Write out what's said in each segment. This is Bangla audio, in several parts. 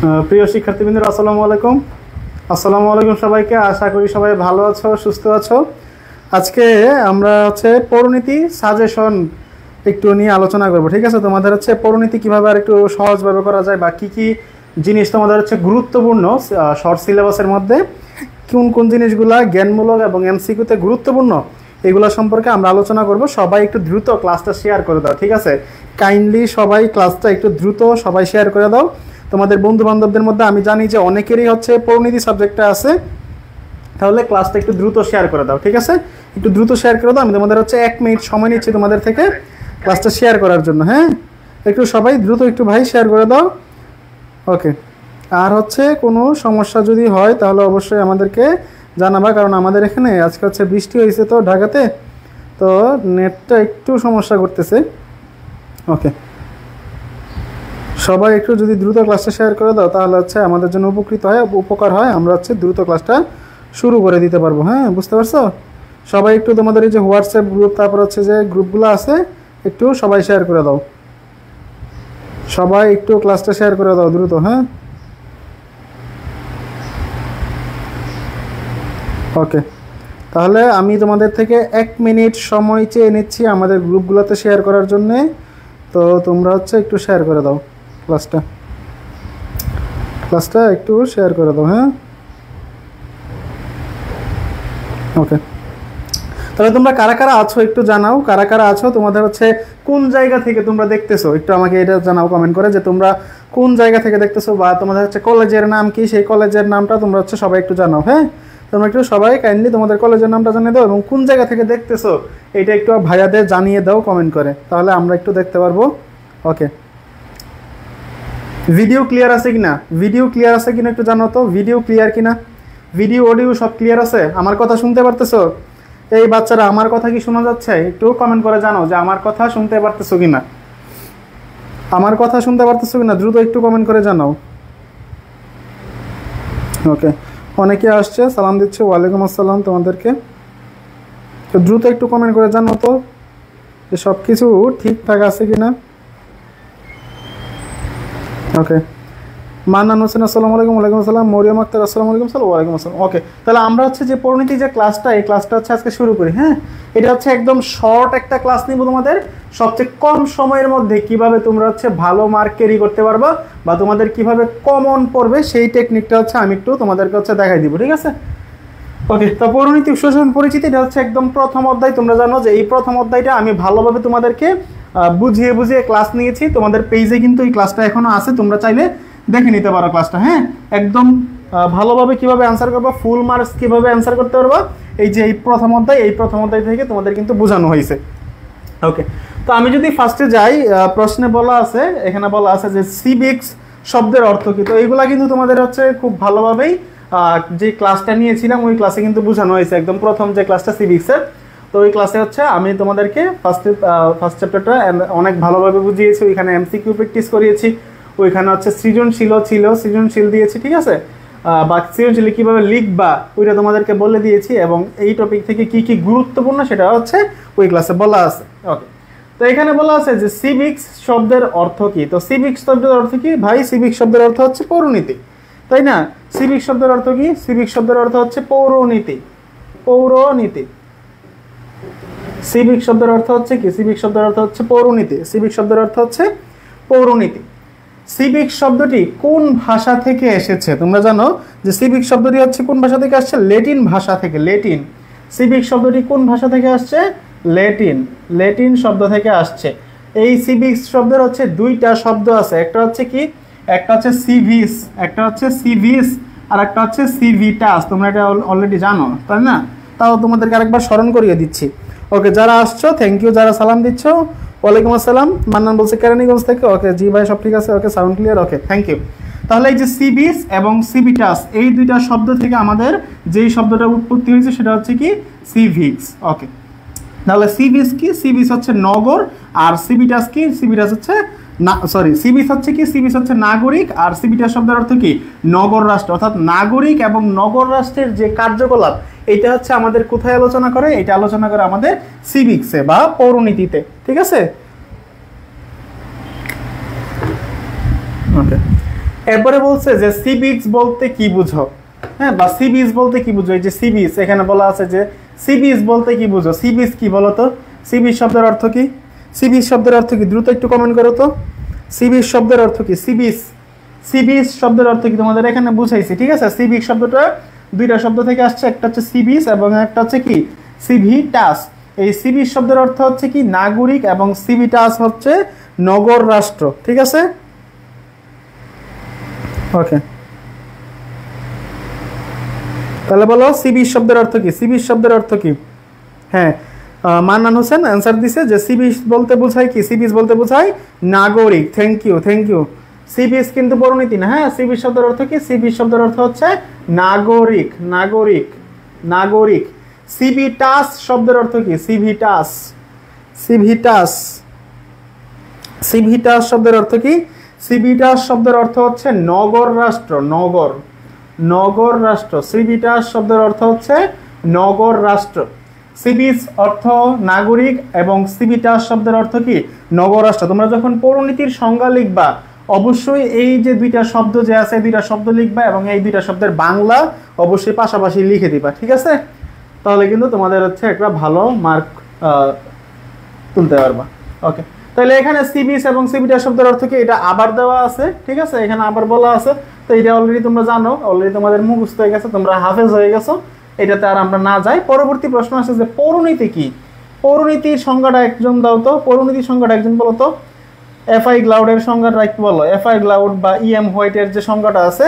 প্রিয় শিক্ষার্থীবৃন্দরা আসসালামু আলাইকুম। আসসালামু আলাইকুম সবাইকে। আশা করি সবাই ভালো আছো, সুস্থ আছো। আজকে আমরা পৌরনীতি সাজেশন একটু নিয়ে আলোচনা করব, ঠিক আছে? তোমাদের পৌরনীতি কীভাবে আর একটু সহজভাবে করা যায় বা কী কী জিনিস তোমাদের গুরুত্বপূর্ণ শর্ট সিলেবাসের মধ্যে, কোন কোন জিনিসগুলা জ্ঞানমূলক এবং এমসিকিউতে গুরুত্বপূর্ণ, এগুলো সম্পর্কে আমরা আলোচনা করব। সবাই একটু দ্রুত ক্লাসটা শেয়ার করে দাও, ঠিক আছে? কাইন্ডলি সবাই ক্লাসটা একটু দ্রুত সবাই শেয়ার করে দাও তোমাদের বন্ধু বান্ধবদের মধ্যে। আমি জানি যে অনেকেরই পৌরনীতি সাবজেক্টটা আছে, তাহলে ক্লাসটা একটু দ্রুত শেয়ার করে দাও, ঠিক আছে? একটু দ্রুত শেয়ার করে দাও। আমি তোমাদের 1 মিনিট সময় নিচ্ছি তোমাদের থেকে ক্লাসটা শেয়ার করার জন্য। হ্যাঁ, একটু সবাই দ্রুত একটু ভাই শেয়ার করে দাও। ওকে। আর কোনো সমস্যা যদি হয় তাহলে অবশ্যই আমাদেরকে জানাবা, কারণ আমাদের এখানে আজকে বৃষ্টি হয়েছে তো ঢাকাতে, তো নেটটা একটু সমস্যা করতেছে। ওকে, সবাই একটু যদি দ্রুত ক্লাসটা শেয়ার করে দাও তাহলে আমাদের জন্য উপকার হয়, আমরা দ্রুত ক্লাসটা শুরু করে দিতে পারবো। হ্যাঁ, বুঝতে পারছো? সবাই একটু তোমাদের এই যে হোয়াটসঅ্যাপ গ্রুপ, তারপর যে গ্রুপগুলো আছে, একটু সবাই শেয়ার করে দাও। সবাই একটু ক্লাসটা শেয়ার করে দাও দ্রুত। হ্যাঁ, ওকে। তাহলে আমি তোমাদের থেকে 1 মিনিট সময় চেয়ে নিচ্ছি আমাদের গ্রুপগুলোতে শেয়ার করার জন্যে। তো তোমরা একটু শেয়ার করে দাও ক্লাসটা একটু শেয়ার করে দাও। হ্যাঁ, ওকে। তাহলে তোমরা কারা কারা আছো একটু জানাও, কারা কারা আছো, তোমাদের কোন জায়গা থেকে তোমরা দেখতেছো একটু আমাকে এটা জানাও কমেন্ট করে, যে তোমরা কোন জায়গা থেকে দেখতেছো, বা তোমাদের কলেজের নাম কি, সেই কলেজের নামটা তোমরা সবাই একটু জানাও। হ্যাঁ, তোমরা একটু সবাই কাইন্ডলি তোমাদের কলেজের নামটা জানিয়ে দাও এবং কোন জায়গা থেকে দেখতেছো এটা একটু ভাইয়াদের জানিয়ে দাও কমেন্ট করে, তাহলে আমরা একটু দেখতে পারবো। ওকে, ভিডিও ক্লিয়ার আছে কিনা, ভিডিও ক্লিয়ার আছে কিনা একটু জানো তো, ভিডিও ক্লিয়ার কিনা, ভিডিও অডিও সব ক্লিয়ার আছে? আমার কথা শুনতে পারতেছো? এই বাচ্চারা, আমার কথা কি শোনা যাচ্ছে? একটু কমেন্ট করে জানাও যে আমার কথা শুনতে পারতেছো কিনা, আমার কথা শুনতে পারতেছো কিনা, দ্রুত একটু কমেন্ট করে জানাও। ওকে, অনেকে আসছে, সালাম দিচ্ছে, ওয়ালাইকুম আসসালাম তোমাদেরকে। তো দ্রুত একটু কমেন্ট করে জানাও তো যে সব কিছু ঠিকঠাক আছে কিনা। ওকে, মান্নান হোসেন আসসালামু আলাইকুম। ওয়ালাইকুম আসসালাম। মরিয়ম আক্তার আসসালামু আলাইকুম। ওয়ালাইকুম আসসালাম। ওকে, তাহলে আমরা যে পরিণতি যে ক্লাসটা, এই ক্লাসটা আজকে শুরু করি। হ্যাঁ, এটা একদম শর্ট একটা ক্লাস নিব তোমাদের, সবচেয়ে কম সময়ের মধ্যে কিভাবে তোমরা ভালো মার্ক ক্যারি করতে পারবা বা তোমাদের কিভাবে কমন পড়বে সেই টেকনিকটা আমি একটু তোমাদেরকে দেখাই দিব, ঠিক আছে? ওকে, তো পরিণতি শোষণ পরিচিতি, এটা একদম প্রথম অধ্যায়। তোমরা জানো যে এই প্রথম অধ্যায়টা আমি ভালোভাবে তোমাদেরকে বুঝিয়ে বুঝিয়ে ক্লাস নিয়েছি। তোমাদের পেজে কিন্তু এই ক্লাসটা এখনো আছে, তোমরা চাইলে দেখে নিতে পারো ক্লাসটা। হ্যাঁ, একদম ভালোভাবে কিভাবে অ্যান্সার করবা, ফুল মার্কস কিভাবে অ্যান্সার করতে পারবা, এই যে এই প্রথম অধ্যায় থেকে তোমাদের কিন্তু বোঝানো হয়েছে। ওকে, তো আমি যদি ফার্স্টে যাই, প্রশ্নে বলা আছে, এখানে বলা আছে যে সিভিক্স শব্দের অর্থ কি। তো এইগুলা কিন্তু তোমাদের খুব ভালোভাবেই যে ক্লাসটা নিয়েছিলাম ওই ক্লাসে কিন্তু বোঝানো হয়েছে, একদম প্রথম যে ক্লাসটা সিভিক্সের। তো ওই ক্লাসে আমি তোমাদেরকে ফার্স্ট চ্যাপ্টারটা অনেক ভালোভাবে বুঝিয়েছি, ওইখানে এমসিকিউ প্র্যাকটিস করিয়েছি, ওইখানে সৃজনশীল দিয়েছি, ঠিক আছে? বা সৃজনশীল কীভাবে লিখবা ওইটা তোমাদেরকে বলে দিয়েছি, এবং এই টপিক থেকে কি কি গুরুত্বপূর্ণ সেটা ওই ক্লাসে বলা আছে। ওকে, তো এখানে বলা আছে যে সিভিক্স শব্দের অর্থ কি। তো সিভিক্স শব্দের অর্থ কি ভাই? সিভিক্স শব্দের অর্থ পৌরনীতি, তাই না? সিভিক্স শব্দের অর্থ কি? সিভিক্স শব্দের অর্থ পৌরনীতি। পৌরনীতি, সিভিক শব্দের অর্থ কি? সিভিক শব্দের অর্থ পৌরনীতি। সিভিক শব্দের অর্থ পৌরনীতি। সিভিক শব্দটি কোন ভাষা থেকে এসেছে? তোমরা জানো যে সিভিক শব্দটি কোন ভাষা থেকে আসছে? ল্যাটিন ভাষা থেকে। ল্যাটিন। সিভিক শব্দটি কোন ভাষা থেকে আসছে? ল্যাটিন। ল্যাটিন শব্দ থেকে আসছে। এই সিভিক শব্দের দুইটা শব্দ আছে, একটা কি, একটা সিভিস, একটা সিভিস, আর একটা সিভিটাস। তোমরা এটা অলরেডি জানো, তাই না? তাও তোমাদেরকে আরেকবার স্মরণ করিয়ে দিচ্ছি। ওকে, যারা আসছো থ্যাংক ইউ, যারা সালাম দিচ্ছ ওয়ালাইকুম আসসালাম। মান্নান বলছে কেরানীগঞ্জ থেকে। ওকে, জি ভাই, সব ঠিক আছে। Okay, sound clear. Okay, thank you. তাহলে এই যে সিভিস এবং সিভিটাস, এই দুইটা শব্দ থেকে আমাদের যেই শব্দটা উৎপত্তি হয়েছে সেটা কি? সিভিক্স। ওকে, তাহলে সিভিস কি? সিভিস নগর, আর সিভিটাস কি? সিভিটাস সিভিস কি? সিভিস নাগরিক, আর সিভিটাস শব্দের অর্থ কি? নগর রাষ্ট্র। অর্থাৎ নাগরিক এবং নগর রাষ্ট্রের যে কার্যকলাপ, এটা আমাদের কোথায় আলোচনা করে? এটা আলোচনা করে আমাদের সিভিক্সে বা পৌরনীতিতে, ঠিক আছে? ওকে, এরপরে বলছে যে সি বিচ বলতে কি বুঝো, হ্যাঁ, বা সি বিচ বলতে কি বুঝো। এই যে সি বিচ এখানে বলা আছে যে সি বিচ বলতে কি বুঝো, সি বিচ কি বলো তো, সি বিচ শব্দের অর্থ কি, সি বিচ শব্দের অর্থ কি, দ্রুত একটু কমেন্ট করো তো। সি বিচ শব্দের অর্থ কি, সি বিচ, সি বিচ শব্দের অর্থ কি তোমাদের এখানে বুঝাইছি, ঠিক আছে। সি বিচ শব্দটা দুইটা শব্দ থেকে আসছে, একটা হচ্ছে সি বিচ এবং একটা হচ্ছে কি সিভিটাস। এই সি বিচ শব্দের অর্থ হচ্ছে কি নাগরিক এবং সিভিটাস হচ্ছে নগর রাষ্ট্র, ঠিক আছে। ওকে, তাহলে বলো সি বিচ শব্দের অর্থ কি, সি বিচ শব্দের অর্থ কি। হ্যাঁ, মান্নান হোসেন অ্যান্সার দিছে যে সি বিচ বলতে বোঝায় কি, সি বিচ বলতে বোঝায় নাগরিক। Thank you, thank you. সি বিচ কিন্তু পরিণতি না, হ্যাঁ। সি বিচ শব্দের অর্থ কি, সি বিচ শব্দের অর্থ হচ্ছে নাগরিক, নাগরিক, নাগরিক। সিভিটাস শব্দের অর্থ কি, সিভিটাস, সিভিটাস, সিভিটাস শব্দের অর্থ কি, সিভিটাস শব্দের অর্থ হচ্ছে নগর রাষ্ট্র, নগর, নগর রাষ্ট্র। সিভিটাস শব্দের অর্থ হচ্ছে নগর রাষ্ট্র। সিভিস অর্থ নাগরিক এবং সিভিটাস শব্দের অর্থ কি নগর রাষ্ট্র। তোমরা যখন পৌরনীতির সংজ্ঞা লিখবা অবশ্যই এই যে দুইটা শব্দ যে আছে দুইটা শব্দ লিখবা এবং এই দুইটা শব্দের বাংলা অবশ্যই পাশাপাশি লিখে দিবা, ঠিক আছে। তাহলে কিন্তু তোমাদের হচ্ছে একটা ভালো মার্ক তুলতে পারবা। ওকে, তাহলে এখানে সিবিস এবং সিভিটাস শব্দের অর্থ কি এটা আবার দেওয়া আছে, ঠিক আছে, এখানে আবার বলা আছে। তো এটা অলরেডি তোমরা জানো, অলরেডি তোমাদের মুখস্থ হয়ে গেছে, তোমরা হাফেজ হয়ে গেছো, এটাতে আর আমরা না যাই। পরবর্তী প্রশ্ন আসছে যে পৌরনীতি কি, পৌরনীতির সংজ্ঞাটা একজন দাও তো, পৌরনীতির সংজ্ঞাটা একজন বলো তো। এফআই গ্লাউডের সংজ্ঞাটা একটু বলো, এফআই গ্লাউড বা ইএম হোয়াইটের যে সংজ্ঞাটা আছে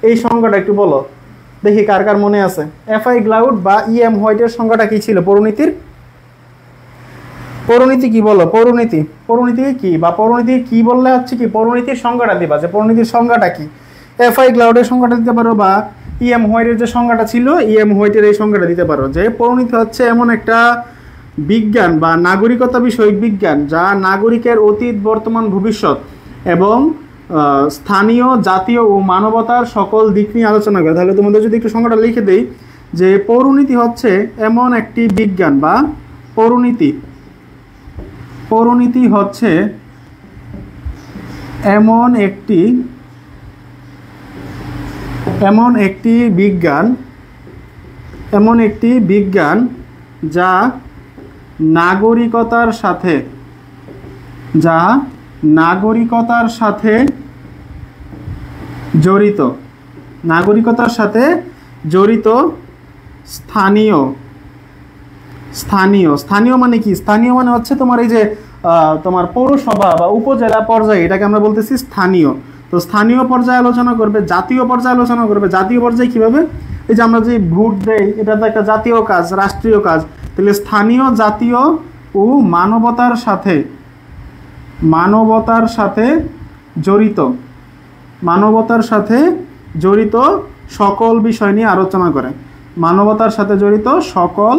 এই সংজ্ঞাটা একটু বলো, দেখি কার কার মনে আছে। এফআই গ্লাউড বা ইএম হোয়াইটের সংজ্ঞাটা কি ছিল পৌরনীতির, পৌরনীতি কি বলো, পৌরনীতি, পৌরনীতি কি বা পৌরনীতি কি বললে হচ্ছে কি পৌরনীতির সংজ্ঞাটা দিবা, যে পৌরনীতির সংজ্ঞাটা কি। এফআই গ্লাউডের সংজ্ঞাটা দিতে পারো বা ইএম হোয়াইটের যে সংজ্ঞাটা ছিল ইএম হোয়াইটের এই সংজ্ঞাটা দিতে পারো, যে পৌরনীতি হচ্ছে এমন একটা বিজ্ঞান বা নাগরিকতা বিষয়ক বিজ্ঞান যা নাগরিকের অতীত বর্তমান ভবিষ্যৎ এবং স্থানীয় জাতীয় ও মানবতার সকল দিক নিয়ে আলোচনা করে। তাহলে তোমাদের যদি একটু সংজ্ঞাটা লিখে দেই যে পৌরনীতি হচ্ছে এমন একটি বিজ্ঞান বা পৌরনীতি, পৌরনীতি হচ্ছে এমন একটি বিজ্ঞান, এমন একটি বিজ্ঞান যা নাগরিকতার সাথে, যা নাগরিকতার সাথে জড়িত, নাগরিকতার সাথে জড়িত স্থানীয়, স্থানীয়, স্থানীয় মানে কি, স্থানীয় মানে হচ্ছে তোমার এই যে তোমার পৌরসভা বা উপজেলা পর্যায়ে, এটাকে আমরা বলতেছি স্থানীয়। তো স্থানীয় পর্যায়ে আলোচনা করবে, জাতীয় পর্যায়ে আলোচনা করবে। জাতীয় পর্যায়ে কিভাবে, এই যে আমরা যে ভোট দেই এটা তো একটা জাতীয় কাজ, রাষ্ট্রীয় কাজ। তাহলে স্থানীয়, জাতীয় ও মানবতার সাথে, মানবতার সাথে জড়িত, মানবতার সাথে জড়িত সকল বিষয় নিয়ে আলোচনা করে, মানবতার সাথে জড়িত সকল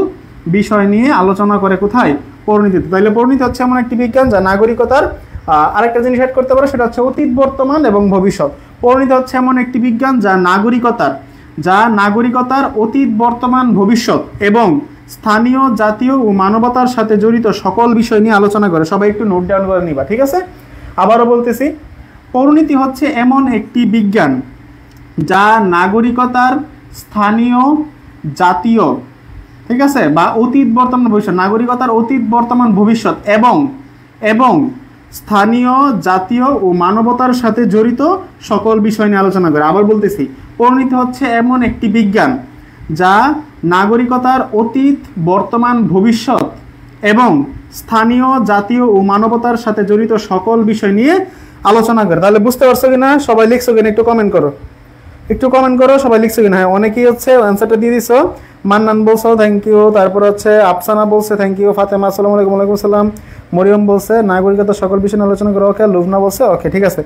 বিষয় নিয়ে আলোচনা করে কোথায়, পরিণীতিতে। তাইলে পরিণীতি হচ্ছে এমন একটি বিজ্ঞান যা নাগরিকতার আরেকটা জিনিস অ্যাড করতে পারো, সেটা হচ্ছে অতীত বর্তমান এবং ভবিষ্যৎ। পরিণীতি হচ্ছে এমন একটি বিজ্ঞান যা নাগরিকতার অতীত বর্তমান ভবিষ্যৎ এবং স্থানীয় জাতীয় ও মানবতার সাথে জড়িত সকল বিষয় নিয়ে আলোচনা করে। সবাই একটু নোট ডাউন করে নিবা, ঠিক আছে। আবারও বলতেছি, পরিণীতি হচ্ছে এমন একটি বিজ্ঞান যা নাগরিকতার স্থানীয় জাতীয়, ঠিক আছে, বা অতীত বর্তমান ভবিষ্যৎ, নাগরিকতার অতীত বর্তমান ভবিষ্যৎ এবং স্থানীয় জাতীয় ও মানবতার সাথে জড়িত সকল বিষয় নিয়ে আলোচনা করে। আবার বলতেছি, পরিণীতি হচ্ছে এমন একটি বিজ্ঞান যা নাগরিকতার অতীত বর্তমান ভবিষ্যৎ এবং স্থানীয় জাতীয় ও মানবতার সাথে জড়িত সকল বিষয় নিয়ে আলোচনা করে। তাহলে বুঝতে পারছো কিনা, সবাই লিখছো কিনা একটু কমেন্ট করো, একটু কমেন্ট করো, সবাই লিখছো কিনা। হ্যাঁ, অনেকেই হচ্ছে অ্যান্সারটা দিয়ে দিছো। মান্নান বলছো থ্যাংক ইউ, তারপর হচ্ছে আফসানা বলছে থ্যাংক ইউ, ফাতেমা আসসালামু আলাইকুম, ওয়ালাইকুম আসসালাম, মরিয়ম বলছে নাগরিকতা সকল বিষয় নিয়ে আলোচনা করো, ওকে, লুবনা বলছে ওকে, ঠিক আছে।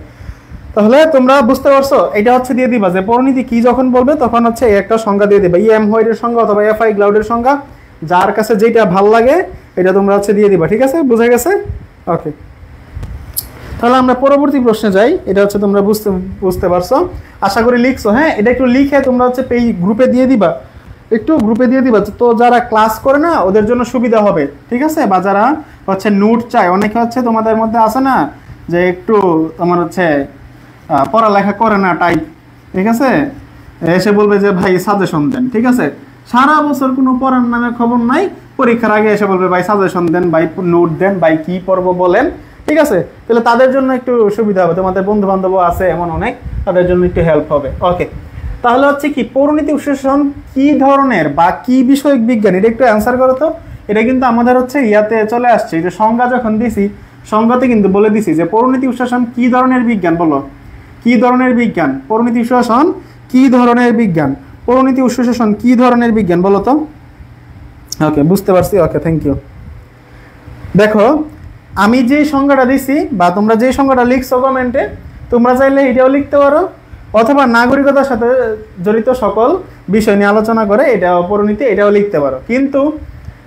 তাহলে তোমরা বুঝতে পারছো, এটা হচ্ছে দিয়ে দিবা যে পরিণীতি কি যখন বলবে তখন হচ্ছে এই একটা সংজ্ঞা দিয়ে দিবা, ইএম হোয়াইটের সংজ্ঞা অথবা এফআই গ্লাউডের সংজ্ঞা, যার কাছে যেটা ভাল লাগে এটা তোমরা হচ্ছে দিয়ে দিবা, ঠিক আছে, বুঝে গেছে, ওকে। তাহলে আমরা পরবর্তী প্রশ্নে যাই। এটা হচ্ছে তোমরা বুঝতে পারছো, আশা করি লিখছো। হ্যাঁ, এটা একটু লিখে তোমরা হচ্ছে এই গ্রুপে দিয়ে দিবা, একটু গ্রুপে দিয়ে দিবা, তো যারা ক্লাস করে না ওদের জন্য সুবিধা হবে, ঠিক আছে। বা যারা হচ্ছে নোট চায়, অনেকে হচ্ছে তোমাদের মধ্যে আছে না যে একটু তোমার হচ্ছে পড়ালেখা করে না টাইপ, ঠিক আছে, এসে বলবে যে ভাই সাজেশন দেন, ঠিক আছে, সারা বছর কোনো পড়ার নামে খবর নাই, পরীক্ষার আগে এসে বলবে ভাই সাজেশন দেন, ভাই নোট দেন, ভাই কি পড়বো বলেন, ঠিক আছে, তাহলে তাদের জন্য একটু সুবিধা হবে, তোমাদের বন্ধু বান্ধব আছে এমন অনেক, তাদের জন্য একটু হেল্প হবে। ওকে, তাহলে হচ্ছে কি পরিণতি বিশ্লেষণ কি ধরনের বা কি বিষয়ক বিজ্ঞান, এটা একটু অ্যান্সার করো তো। এটা কিন্তু আমাদের হচ্ছে ইয়াতে চলে আসছে, যে সংজ্ঞা যখন দিছি সংজ্ঞাতে কিন্তু বলে দিছি যে পরিণতি বিশ্লেষণ কি ধরনের বিজ্ঞান, বলো কি ধরনের বিজ্ঞান, পরিণতি বিশ্লেষণ কি ধরনের বিজ্ঞান, পরিণতি বিশ্লেষণ কি ধরনের বিজ্ঞান বলো তো। ওকে, বুঝতে পারছি, ওকে, থ্যাংক ইউ। দেখো আমি যে সংজ্ঞাটা দিছি বা তোমরা যে সংজ্ঞাটা লিখছো কমেন্টে, তোমরা চাইলে এটাও লিখতে পারো, অথবা নাগরিকতার সাথে জড়িত সকল বিষয় নিয়ে আলোচনা করে এটাও পরিণতি, এটাও লিখতে পারো। কিন্তু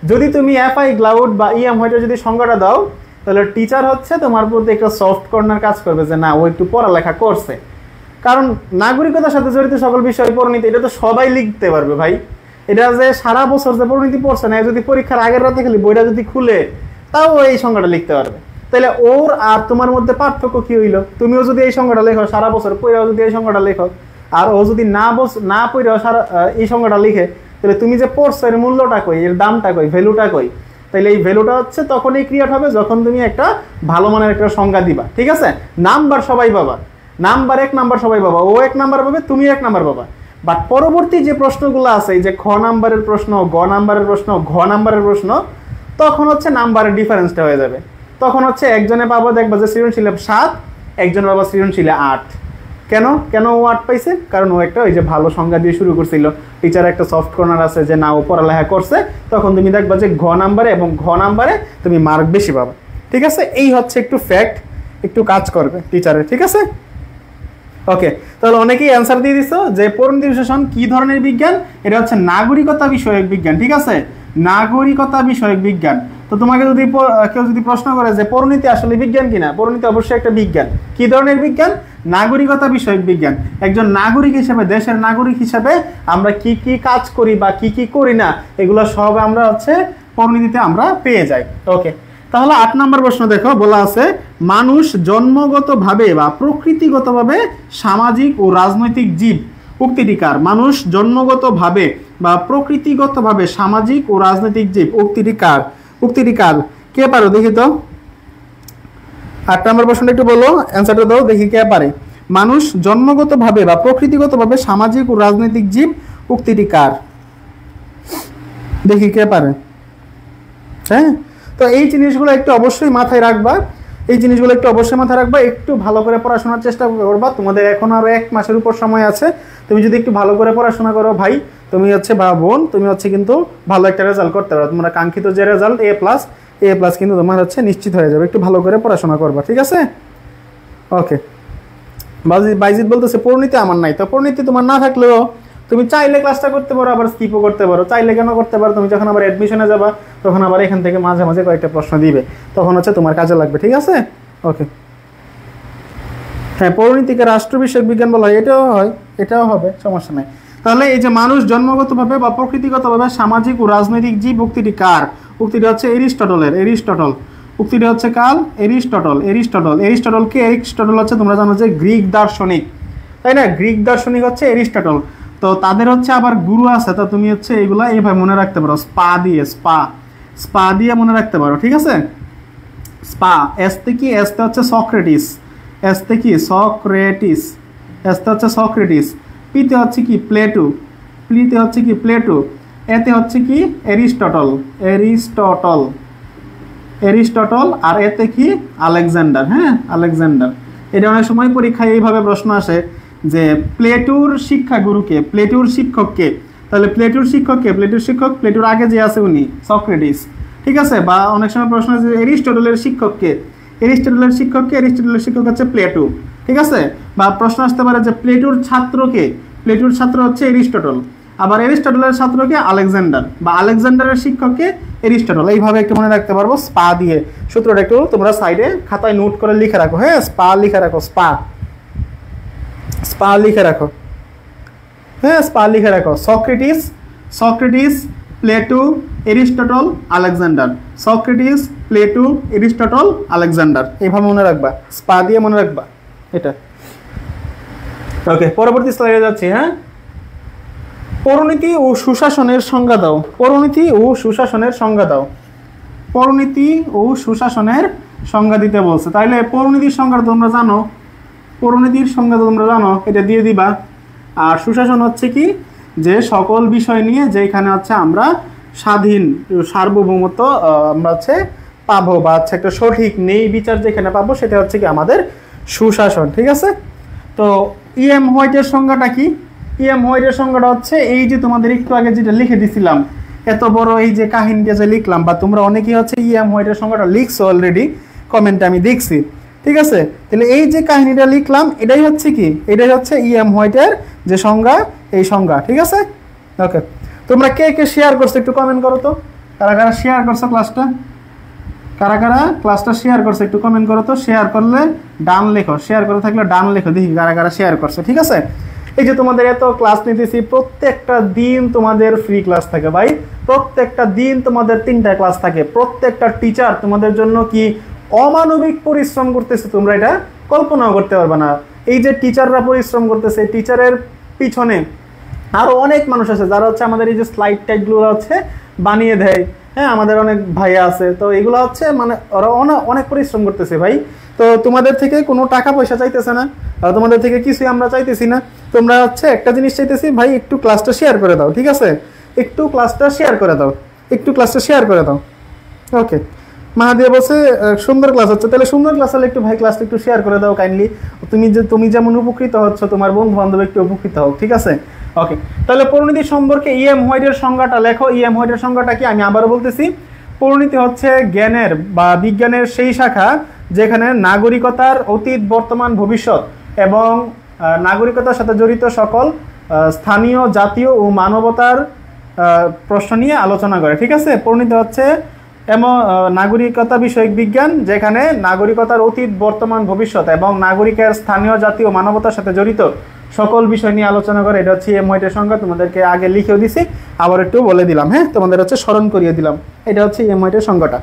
যদি তুমি এফআই ক্লাউড বা ইএম হয়তো যদি সংজ্ঞাটা দাও, তাহলে টিচার হচ্ছে তোমার প্রতি একটা সফট কর্নার কাজ করবে, যে না ও একটু পড়ালেখা করছে। কারণ নাগরিকতার সাথে জড়িত সকল বিষয় পরিণতি এটা তো সবাই লিখতে পারবে ভাই। এটা যে সারা বছর যে পরিণতি পড়ছে না, যদি পরীক্ষার আগের রাতে খালি বইটা যদি খুলে তাও এই সংজ্ঞাটা লিখতে পারবে। তাহলে ওর আর তোমার মধ্যে পার্থক্য কি হইলো? তুমিও যদি এই সংজ্ঞাটা লেখো সারা বছর পড়েও যদি এই সংজ্ঞাটা লেখো, আর ও যদি না পড়েও সারা এই সংজ্ঞাটা লিখে, তাহলে তুমি যে পড়ছো এর মূল্যটা কই, এর দামটা কই, ভ্যালুটা কই? তাহলে এই ভ্যালুটা হচ্ছে তখনই ক্রিয়েট হবে যখন তুমি একটা ভালো মানের একটা সংজ্ঞা দিবা, ঠিক আছে। নাম্বার সবাই পাবা, নাম্বার 1 নাম্বার সবাই পাবা, ও 1 নাম্বার পাবে, তুমি 1 নাম্বার পাবা। বাট পরবর্তী যে প্রশ্নগুলো আছে, এই যে খ নাম্বারের প্রশ্ন, গ নাম্বারের প্রশ্ন, ঘ নাম্বারের প্রশ্ন, তখন হচ্ছে নাম্বারের ডিফারেন্সটা হয়ে যাবে। তখন হচ্ছে একজনে পাবো দেখবা যে সৃজনশীলে 7, একজনে পাবো সৃজনশীলে 8। কেন ও 8 পাইছে? কারণ ও একটা ওই যে ভালো সংজ্ঞা দিয়ে শুরু করছিল, টিচার একটা সফট কর্নার আছে যে না ও পড়ালেখা করছে, তখন তুমি দেখবা যে ঘ নাম্বারে এবং ঘ নাম্বারে তুমি মার্ক বেশি পাবে, ঠিক আছে। এই হচ্ছে একটু ফ্যাক্ট, একটু কাজ করবে টিচারের, ঠিক আছে। ওকে, তাহলে অনেকেই অ্যান্সার দিয়ে দিছো যে পরিণতি বিশ্লেষণ কি ধরনের বিজ্ঞান, এটা হচ্ছে নাগরিকতা বিষয়ক বিজ্ঞান, ঠিক আছে, নাগরিকতা বিষয়ক বিজ্ঞান। তো তোমাকে যদি কেউ যদি প্রশ্ন করে যে পরিণতি আসলে বিজ্ঞান কিনা, পরিণতি অবশ্যই একটা বিজ্ঞান। কি ধরনের বিজ্ঞান? নাগরিকতা বিষয়ক বিজ্ঞান। একজন নাগরিক হিসেবে, দেশের নাগরিক হিসেবে আমরা কি কি কাজ করি বা কি কি করি না, এগুলো সব আমরা হচ্ছে পরিণতিতে আমরা পেয়ে যাই। ওকে, তাহলে 8 নম্বর প্রশ্ন দেখো, বলা আছে মানুষ জন্মগতভাবে বা প্রকৃতিগতভাবে সামাজিক ও রাজনৈতিক জীব। উক্তিটি কার? মানুষ জন্মগতভাবে বা প্রকৃতিগতভাবে সামাজিক ও রাজনৈতিক জীব। উক্তিটি কার? উক্তিটি কার? কে পারো দেখি তো। 8 নম্বর প্রশ্নটা একটু বলো, অ্যান্সারটা দাও দেখি কে পারে। মানুষ জন্মগতভাবে বা প্রকৃতিগতভাবে সামাজিক ও রাজনৈতিক জীব। উক্তিটি কার? দেখি কে পারে। হ্যাঁ, তো এই জিনিসগুলো একটু অবশ্যই মাথায় রাখবা, এই জিনিসগুলো একটু অবশ্যই মাথায় রাখবা, একটু ভালো করে পড়াশোনার চেষ্টা করবা। তোমাদের এখন আরো 1 মাসের উপর সময় আছে, তুমি যদি একটু ভালো করে পড়াশোনা করো ভাই, তুমি হচ্ছে বা বোন, তুমি হচ্ছে কিন্তু ভালো একটা রেজাল্ট করতে পারো। তোমরা কাঙ্ক্ষিত যে রেজাল্ট A+ কিন্তু তোমার হচ্ছে নিশ্চিত হয়ে যাবে। একটু ভালো করে পড়াশোনা করবা, ঠিক আছে। ওকে, বাইজিৎ বলতেছে পরিণতি আমার নাই। তো পরিণতি তোমার না থাকলেও তুমি চাইলে ক্লাসটা করতে পারো, আবার স্কিপও করতে পারো। চাইলে কেন করতে পারো? তুমি যখন আবার অ্যাডমিশনে যাবা তখন আবার এখান থেকে মাঝে মাঝে কয়েকটা প্রশ্ন দিবে, তখন হচ্ছে তোমার কাজে লাগবে, ঠিক আছে। ওকে, হ্যাঁ, পরিণতিকে রাষ্ট্র বিষয়ক বিজ্ঞান বলা হয়, এটাও হবে, সমস্যা নাই। তাহলে এই যে মানুষ জন্মগতভাবে বা প্রকৃতিগতভাবে সামাজিক ও রাজনৈতিক জীব, উক্তিটি কার? উক্তিটি হচ্ছে এরিস্টটল। উক্তিটি হচ্ছে কাল এরিস্টটল কে? এরিস্টটল হচ্ছে তোমরা জানো যে গ্রিক দার্শনিক, তাই না? গ্রিক দার্শনিক হচ্ছে এরিস্টটল। তো তাদের হচ্ছে আবার গুরু আছে, তো তুমি হচ্ছে এগুলা এইভাবে মনে রাখতে পারো, স্পা দিয়ে মনে রাখতে পারো, ঠিক আছে। স্পা, এসতে কি? এসতে হচ্ছে সক্রেটিস, এসতে কি? এসতে হচ্ছে সক্রেটিস। পিতে হচ্ছে কি? প্লিতে হচ্ছে কি? প্লেটো। এতে হচ্ছে কি? এরিস্টটল। আর এতে কি? আলেকজান্ডার। হ্যাঁ, আলেকজান্ডার। এটা অনেক সময় পরীক্ষায় এইভাবে প্রশ্ন আসে যে প্লেটোর শিক্ষাগুরুকে, প্লেটোর শিক্ষককে। তাহলে প্লেটোর শিক্ষককে? প্লেটোর আগে যে আছে উনি সক্রেটিস, ঠিক আছে। বা অনেক সময় প্রশ্ন আছে এরিস্টটলের শিক্ষককে, এরিস্টটলের শিক্ষক হচ্ছে প্লেটো, ঠিক আছে। বা প্রশ্ন আসতে পারে যে প্লেটোর ছাত্রকে? প্লেটোর ছাত্র হচ্ছে এরিস্টটল। আবার এরিস্টটলের ছাত্রকে আলেকজান্ডার, বা আলেকজান্ডারের শিক্ষককে এরিস্টটল। এইভাবে একটু মনে রাখতে পারবো। স্পা দিয়ে সূত্রটা একটু তোমরা সাইডে খাতায় নোট করে লিখে রাখো। হ্যাঁ, স্পা লিখে রাখো, স্পা লিখে রাখো। হ্যাঁ, স্পা লিখে রাখো। Socrates, Plato, Aristotle, Alexander. Socrates, Plato, Aristotle, Alexander, এইভাবে মনে রাখবা। স্পা দিয়ে মনে রাখবা এটা। ওকে, পরবর্তী স্লাইডে যাচ্ছি। হ্যাঁ, পরিণতি ও সুশাসনের সংজ্ঞা দাও। পরিণতি ও সুশাসনের সংজ্ঞা দাও। পরিণতি ও সুশাসনের সংজ্ঞা দিতে বলছে। তাইলে পরিণতির সংজ্ঞা তোমরা জানো, পরিণতির সংজ্ঞা তোমরা জানো, এটা দিয়ে দিবা। আর সুশাসন হচ্ছে কি, যে সকল বিষয় নিয়ে যেখানে হচ্ছে আমরা স্বাধীন সার্বভৌমত্ব আমরা হচ্ছে পাবো, বা হচ্ছে একটা সঠিক নেই বিচার যেখানে পাবো, সেটা হচ্ছে কি আমাদের সুশাসন। ঠিক আছে, তো ইএম হোয়াইটের সংজ্ঞাটা কি? ইএম হোয়াইটের সংজ্ঞাটা হচ্ছে এই যে তোমাদের একটু আগে যেটা লিখে দিছিলাম, এত বড় এই যে কাহিনীটা যে লিখলাম, বা তোমরা অনেকেই হচ্ছে ইএম হোয়াইটের সংজ্ঞাটা লিখছো অলরেডি, কমেন্টে আমি দেখছি। ঠিক আছে, তাহলে এই যে কাহিনীটা লিখলাম এটাই হচ্ছে কি, এটাই হচ্ছে ইএম হোয়াইটের যে সংজ্ঞা, এই সংজ্ঞা। ঠিক আছে, ওকে। তোমরা কে কে শেয়ার করছো একটু কমেন্ট করো তো, কারা কারা শেয়ার করছো ক্লাসটা, কারা কারা ক্লাসটা শেয়ার করছো একটু কমেন্ট করো তো। শেয়ার করলে ডান লেখো, শেয়ার করে থাকলে ডান লেখো, দেখি কারা কারা শেয়ার করছো। ঠিক আছে, এই যে তোমাদের এত ক্লাস নিতেছি, প্রত্যেকটা দিন তোমাদের ফ্রি ক্লাস থাকে ভাই, প্রত্যেকটা দিন তোমাদের 3টা ক্লাস থাকে, প্রত্যেকটা টিচার তোমাদের জন্য কি অমানবিক পরিশ্রম করতেছে, তোমরা এটা কল্পনাও করতে পারবে না। এই যে টিচাররা পরিশ্রম করতেছে, টিচারের পিছনে আরো অনেক মানুষ আছে যারা হচ্ছে আমাদের এই যে স্লাইড টাইপগুলো হচ্ছে বানিয়ে দেয়। হ্যাঁ, আমাদের অনেক ভাইয়া আছে, তো এগুলো হচ্ছে মানে ওরা অনেক পরিশ্রম করতেছে ভাই। তো তোমাদের থেকে কোনো টাকা পয়সা চাইতেছে না, তোমাদের থেকে কিছুই আমরা চাইতেছি না। তোমরা হচ্ছে একটা জিনিস চাইতেছি, ভাই একটু ক্লাসটা শেয়ার করে দাও। ঠিক আছে, একটু ক্লাসটা শেয়ার করে দাও, একটু ক্লাসটা শেয়ার করে দাও। ওকে, মাহাদিয়া বলছে সুন্দর ক্লাস হচ্ছে, তাহলে সুন্দর ক্লাস হলে একটু ভাই ক্লাসটা একটু শেয়ার করে দাও কাইন্ডলি। তুমি যেমন উপকৃত হচ্ছ, তোমার বন্ধু বান্ধব একটু উপকৃত হোক। ঠিক আছে, ওকে। তাহলে পরিণতি সম্পর্কে ইএম হোয়াইটের সংজ্ঞাটা লেখো। ইএম হোয়াইটের সংজ্ঞাটা কি আমি আবারও বলতেছি, পরিণতি হচ্ছে জ্ঞানের বা বিজ্ঞানের সেই শাখা যেখানে নাগরিকতার অতীত, বর্তমান, ভবিষ্যৎ এবং নাগরিকতার সাথে জড়িত সকল স্থানীয়, জাতীয় ও মানবতার প্রশ্ন নিয়ে আলোচনা করে। ঠিক আছে, পরিণতি হচ্ছে এমন নাগরিকতা বিষয়ক বিজ্ঞান যেখানে নাগরিকতার অতীত, বর্তমান, ভবিষ্যৎ এবং নাগরিকের স্থানীয়, জাতীয়, মানবতার সাথে জড়িত সকল বিষয় নিয়ে আলোচনা করে। এটা হচ্ছে ইএম হোয়াইটের সংজ্ঞা, তোমাদেরকে আগে লিখেও দিছি, আবার একটু বলে দিলাম। হ্যাঁ, তোমাদের হচ্ছে স্মরণ করিয়ে দিলাম, এটা হচ্ছে ইএম হোয়াইটের সংজ্ঞাটা।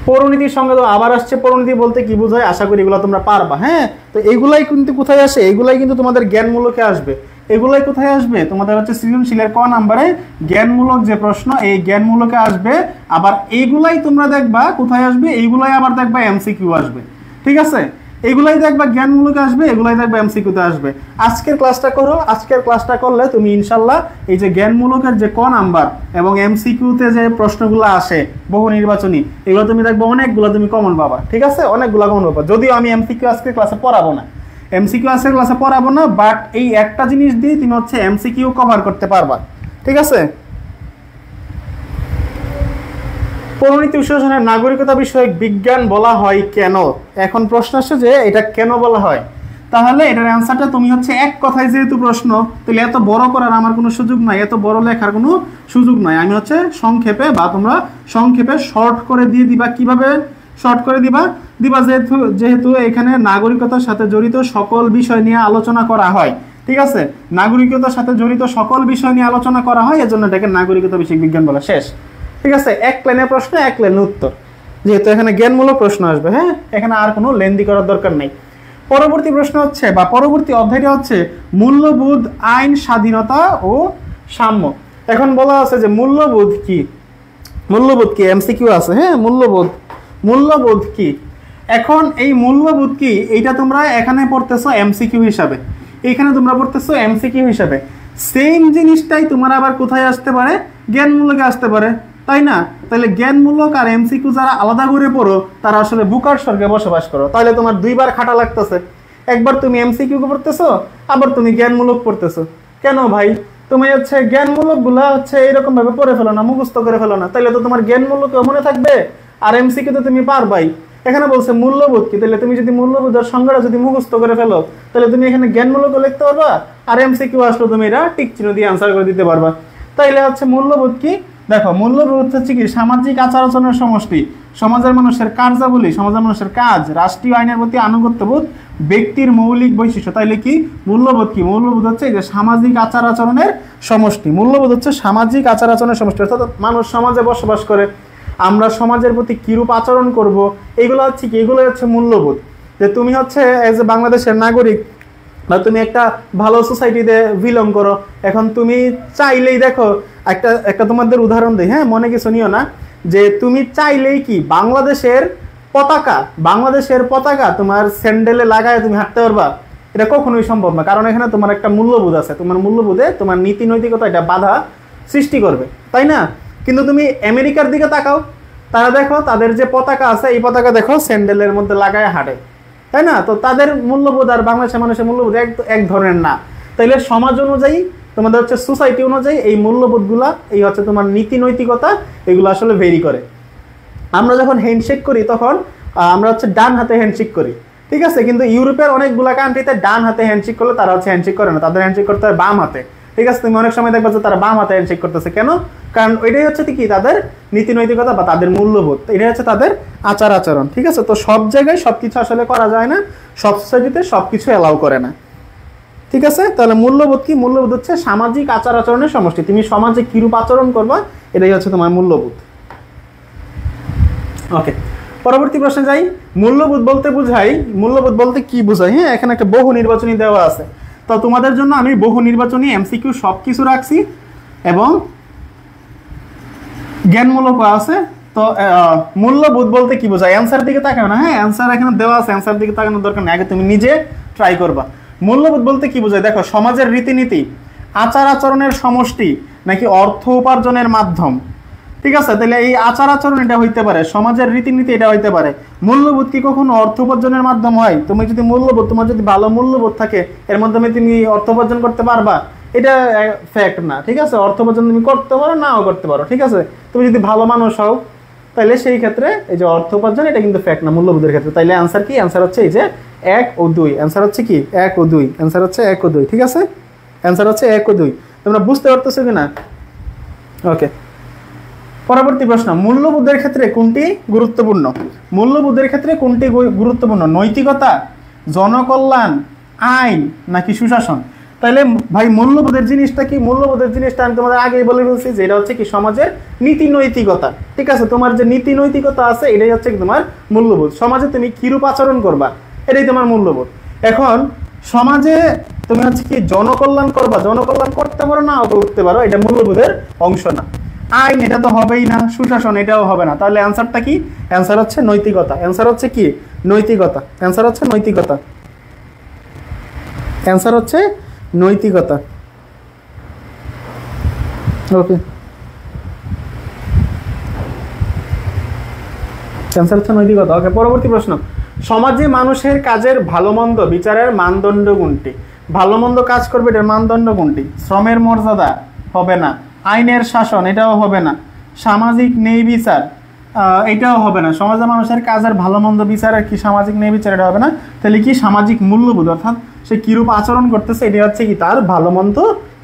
পরিণতির সঙ্গে তো আবার আসছে, পরিণতি বলতে কি বোঝায়, আশা করি এগুলো তোমরা পারবা। হ্যাঁ, তো এগুলাই কিন্তু কোথায় আসে, এগুলাই কিন্তু তোমাদের জ্ঞানমূলকে আসবে। এগুলাই কোথায় আসবে, তোমাদের হচ্ছে সৃজনশীলের ক নাম্বারে জ্ঞানমূলক যে প্রশ্ন, এই জ্ঞানমূলকে আসবে। আবার এইগুলাই তোমরা দেখবা কোথায় আসবে, এইগুলাই আবার দেখবা এমসিকিউ আসবে। ঠিক আছে, এগুলাই দেখবা জ্ঞানমূলকে আসবে, এগুলাই দেখবা এমসিকিউতে আসবে। আজকের ক্লাসটা করো, আজকের ক্লাসটা করলে তুমি ইনশাল্লাহ এই যে জ্ঞানমূলকের যে ক নাম্বার এবং এমসিকিউতে যে প্রশ্নগুলো আসে বহু নির্বাচনী, এগুলো তুমি দেখবো অনেকগুলো তুমি কমন পাবা। ঠিক আছে, অনেকগুলো কমন পাবা। যদিও আমি এমসিকিউ আজকের ক্লাসে পড়াবো না, এমসিকিউ আজকের ক্লাসে পড়াবো না, বাট এই একটা জিনিস দিয়ে তুমি হচ্ছে এমসিকিউ কভার করতে পারবা। ঠিক আছে, পরিণতি সুশাসনের নাগরিকতা বিষয়ক বিজ্ঞান বলা হয় কেন? এখন প্রশ্ন আসছে যে এটা কেন বলা হয়, তাহলে এটার অ্যান্সারটা তুমি হচ্ছে এক কথায়, যেহেতু প্রশ্ন, তাহলে এত বড় করার আমার কোনো সুযোগ নাই, এত বড় লেখার কোনো সুযোগ নাই। আমি হচ্ছে সংক্ষেপে, বা তোমরা সংক্ষেপে শর্ট করে দিয়ে দিবা। কিভাবে শর্ট করে দিবা? যেহেতু এখানে নাগরিকতার সাথে জড়িত সকল বিষয় নিয়ে আলোচনা করা হয়। ঠিক আছে, নাগরিকতার সাথে জড়িত সকল বিষয় নিয়ে আলোচনা করা হয়, এজন্য এটাকে নাগরিকতা বিষয়ক বিজ্ঞান বলা। শেষ। ঠিক আছে, এক লাইনের প্রশ্ন, এক লাইনের উত্তর, যেহেতু এখানে জ্ঞানমূলক প্রশ্ন আসবে। হ্যাঁ, এখানে আর কোনো লেন্দি করার দরকার নেই। পরবর্তী প্রশ্ন হচ্ছে, বা পরবর্তী অধ্যায়টা হচ্ছে মূল্যবোধ, আইন, স্বাধীনতা ও সাম্য। এখন বলা আছে যে মূল্যবোধ কি, মূল্যবোধ কি, এমসিকিউ আছে। হ্যাঁ, মূল্যবোধ কি? এখন এই মূল্যবোধ কি, এইটা তোমরা এখানে পড়তেছো এমসিকিউ হিসাবে, এখানে তোমরা পড়তেছো এমসিকিউ হিসাবে। সেম জিনিসটাই তোমার আবার কোথায় আসতে পারে, জ্ঞানমূলকে আসতে পারে, তাই না? তাহলে জ্ঞানমূলক আর এমসিকিউ যারা আলাদা করে পড়ো, তারা আসলে বুকার স্বর্গে বসবাস করো। তাহলে তোমার দুইবার খাটা লাগতেছে, একবার তুমি এমসিকিউ পড়তেছো, আবার তুমি জ্ঞানমূলক পড়তেছো। কেন ভাই? তুমি হচ্ছে জ্ঞানমূলক গুলা হচ্ছে এরকম ভাবে পড়ে ফেলো না, মুখস্থ করে ফেলো না, তাহলে তো তোমার জ্ঞানমূলক মনে থাকবে, আর এমসিকিউ তো তুমি পারবাই। এখানে বলছে মূল্যবোধ কি, তাহলে তুমি যদি মূল্যবোধের সংজ্ঞাটা যদি মুখস্থ করে ফেলো, তাহলে তুমি এখানে জ্ঞানমূলক লিখতে পারবা, আর এমসিকিউ আসলে তুমি এটা টিক চিহ্ন দিয়ে আনসার করে দিতে পারবা। তাইলে হচ্ছে মূল্যবোধ কি, দেখো মূল্যবোধ হচ্ছে কি, সামাজিক আচার আচরণের সমষ্টি, সমাজের মানুষের কার্যাবলী, সমাজের মানুষের কাজ, রাষ্ট্রীয় আইনের প্রতি আনুগত্যবোধ, ব্যক্তির মৌলিক বৈশিষ্ট্য। তাইলে কি মূল্যবোধ কি? মূল্যবোধ হচ্ছে এই যে সামাজিক আচার আচরণের সমষ্টি। মূল্যবোধ হচ্ছে সামাজিক আচার আচরণের সমষ্টি, অর্থাৎ মানুষ সমাজে বসবাস করে, আমরা সমাজের প্রতি কিরূপ আচরণ করব, এগুলো হচ্ছে কি, এগুলো হচ্ছে মূল্যবোধ। যে তুমি হচ্ছে এজ এ বাংলাদেশের নাগরিক, বা তুমি একটা ভালো সোসাইটিতে বিলং করো, এখন তুমি চাইলেই দেখো একটা একটা তোমাদের উদাহরণ দিই, হ্যাঁ, মনে কিছু নিও না, যে তুমি চাইলেই কি বাংলাদেশের পতাকা তোমার স্যান্ডেলে লাগায় তুমি হাঁটতে পারবা? এটা কখনোই সম্ভব না, কারণ এখানে তোমার একটা মূল্যবোধ আছে, তোমার মূল্যবোধে তোমার নীতি নৈতিকতা এটা বাধা সৃষ্টি করবে, তাই না? কিন্তু তুমি আমেরিকার দিকে তাকাও, তারা দেখো তাদের যে পতাকা আছে এই পতাকা দেখো স্যান্ডেলের মধ্যে লাগায় হাঁটে, তাই না? তো তাদের মূল্যবোধ আর বাংলাদেশের মানুষের মূল্যবোধ এক ধরনের না। তাইলে সমাজ অনুযায়ী তোমাদের হচ্ছে সোসাইটি অনুযায়ী এই মূল্যবোধগুলা, এই হচ্ছে তোমার নীতি নৈতিকতা, এগুলো আসলে ভেরি করে। আমরা যখন হ্যান্ডশেক করি তখন আমরা হচ্ছে ডান হাতে হ্যান্ডশেক করি, ঠিক আছে? কিন্তু ইউরোপের অনেকগুলা কান্ট্রিতে ডান হাতে হ্যান্ডশেক করলে তারা হচ্ছে হ্যান্ডশেক করে না, তাদের হ্যান্ডশেক করতে হয় বাম হাতে, ঠিক আছে? তুমি অনেক সময় দেখবা যে তারা বাম হাতে হ্যান্ডশেক করতেছে, কেন? কারণ ওইটাই হচ্ছে কি তাদের নীতি নৈতিকতা বা তাদের মূল্যবোধ, এটাই হচ্ছে তাদের আচার আচরণ, ঠিক আছে? তো সব জায়গায় সবকিছু আসলে করা যায় না, সব সোসাইটিতে সবকিছু অ্যালাউ করে না, ঠিক আছে? তাহলে মূল্যবোধ কি? মূল্যবোধ হচ্ছে সামাজিক আচার আচরণের সমষ্টি, তুমি সমাজে কিরূপ আচরণ করবা এটাই হচ্ছে তোমার মূল্যবোধ। ওকে, পরবর্তী প্রশ্নে যাই। মূল্যবোধ বলতে কি বোঝায়? হ্যাঁ, এখানে একটা বহু নির্বাচনী দেওয়া আছে, তো তোমাদের জন্য আমি বহু নির্বাচনী এমসিকিউ সবকিছু রাখছি এবং জ্ঞানমূলক আছে। তো মূল্যবোধ বলতে কি বোঝায়? অ্যান্সার দিকে তাকাও না, হ্যাঁ, অ্যান্সার এখানে দেওয়া আছে, অ্যান্সার দিকে তাকানোর দরকার নেই, আগে তুমি নিজে ট্রাই করবা। মূল্যবোধ বলতে কি বোঝায়? দেখো, সমাজের রীতিনীতি, আচার আচরণের সমষ্টি, নাকি অর্থ উপার্জনের মাধ্যম, ঠিক আছে? তাহলে এই আচার আচরণ এটা হইতে পারে, সমাজের রীতিনীতি এটা হইতে পারে। মূল্যবোধ কি কখনো অর্থ উপার্জনের মাধ্যম হয়? তুমি যদি তোমার যদি ভালো মূল্যবোধ থাকে, এর মাধ্যমে তুমি অর্থ উপার্জন করতে পারবা, এটা ফ্যাক্ট না, ঠিক আছে? অর্থ উপার্জন তুমি করতে পারো, নাও করতে পারো, ঠিক আছে? তুমি যদি ভালো মানুষ হও তাহলে সেই ক্ষেত্রে এই যে অর্থ উপার্জন এটা কিন্তু ফ্যাক্ট না মূল্যবোধের ক্ষেত্রে। তাইলে অ্যান্সার কি? অ্যান্সার হচ্ছে এই যে 1 ও 2, অ্যান্সার হচ্ছে কি 1 ও 2, অ্যান্সার হচ্ছে 1 ও 2, ঠিক আছে? অ্যান্সার হচ্ছে 1 ও 2। তোমরা বুঝতে পারতেছো কিনা? ওকে, পরবর্তী প্রশ্ন, মূল্যবোধের ক্ষেত্রে কোনটি গুরুত্বপূর্ণ? মূল্যবোধের ক্ষেত্রে কোনটি গুরুত্বপূর্ণ? নৈতিকতা, জনকল্যাণ, আইন, নাকি সুশাসন? তাহলে ভাই মূল্যবোধের জিনিসটা কি? মূল্যবোধের জিনিসটা আমি তোমাদের আগেই বলে ফেলছি যে এটা হচ্ছে কি সমাজের নীতি নৈতিকতা, ঠিক আছে? তোমার যে নীতি নৈতিকতা আছে এটাই হচ্ছে কি তোমার মূল্যবোধ। সমাজে তুমি কিরূপ আচরণ করবা এটাই তোমার মূল্যবোধ। এখন সমাজে তুমি হচ্ছে কি জনকল্যাণ করবা, জনকল্যাণ করতে পারো, না করতে পারো, এটা মূল্যবোধের অংশ না। আইন এটা তো হবেই না, সুশাসন এটাও হবে না, তাহলে অ্যান্সারটা কি? অ্যান্সার হচ্ছে নৈতিকতা। অ্যান্সার হচ্ছে কি? নৈতিকতা। অ্যান্সার হচ্ছে নৈতিকতা। অ্যান্সার হচ্ছে নৈতিকতা। ওকে, অ্যান্সার হচ্ছে নৈতিকতা। ওকে, পরবর্তী প্রশ্ন, সমাজে মানুষের কাজের ভালো মন্দ বিচারের মানদণ্ড কোনটি? ভালো মন্দ কাজ করবে এটার মানদণ্ড কোনটি? শ্রমের মর্যাদা হবে না, আইনের শাসন এটাও হবে না, সামাজিক ন্যায় বিচার এটাও হবে না। সমাজে মানুষের কাজের ভালো মন্দ বিচার আর কি সামাজিক ন্যায় বিচার এটা হবে না। তাহলে কি সামাজিক মূল্যবোধ, অর্থাৎ সে কিরূপ আচরণ করতেছে এটা হচ্ছে কি তার ভালো মন্দ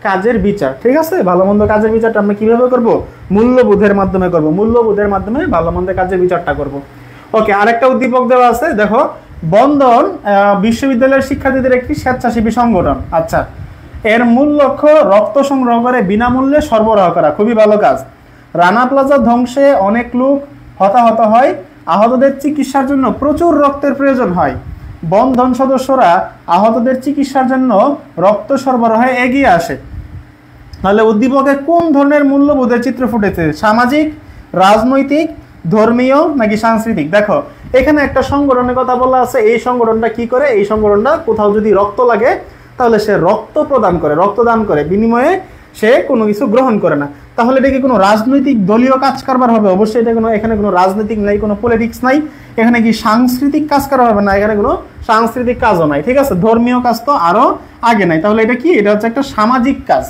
কাজের বিচার, ঠিক আছে? ভালো মন্দ কাজের বিচারটা আমরা কিভাবে করব? মূল্যবোধের মাধ্যমে করব, মূল্যবোধের মাধ্যমে ভালো মন্দ কাজের বিচারটা করব। ওকে, আরেকটা উদ্দীপক দেওয়া আছে, দেখো, বন্ধন বিশ্ববিদ্যালয়ের শিক্ষার্থীদের একটি স্বেচ্ছাসেবী সংগঠন। আচ্ছা, এর মূল লক্ষ্য রক্ত সংগ্রহ করে বিনামূল্যে সরবরাহ করা, খুবই ভালো কাজ। রানা প্লাজা ধ্বংসে অনেক লোক হতাহত হয়, আহতদের চিকিৎসার জন্য প্রচুর রক্তের প্রয়োজন হয়, বন্ধন সদস্যরা আহতদের চিকিৎসার জন্য রক্ত সরবরাহে এগিয়ে আসে। তাহলে উদ্দীপকে কোন ধরনের মূল্যবোধের চিত্র ফুটেছে? সামাজিক, রাজনৈতিক, ধর্মীয়, নাকি সাংস্কৃতিক? দেখো, এখানে একটা সংগঠনের কথা বলা আছে, এই সংগঠনটা কি করে? এই সংগঠনটা কোথাও যদি রক্ত লাগে তাহলে সে রক্ত প্রদান করে, রক্তদান করে, বিনিময়ে সে কোনো কিছু গ্রহণ করে না। তাহলে এটা কি কোনো রাজনৈতিক দলীয় কাজ কারবার হবে? অবশ্যই এটা এখানে কোনো রাজনৈতিক নাই, কোনো পলিটিক্স নাই। এখানে কি সাংস্কৃতিক কাজ করা হবে? না, এখানে কোনো সাংস্কৃতিক কাজও নাই, ঠিক আছে? ধর্মীয় কাজ তো আরো আগে নাই। তাহলে এটা কি? এটা হচ্ছে একটা সামাজিক কাজ।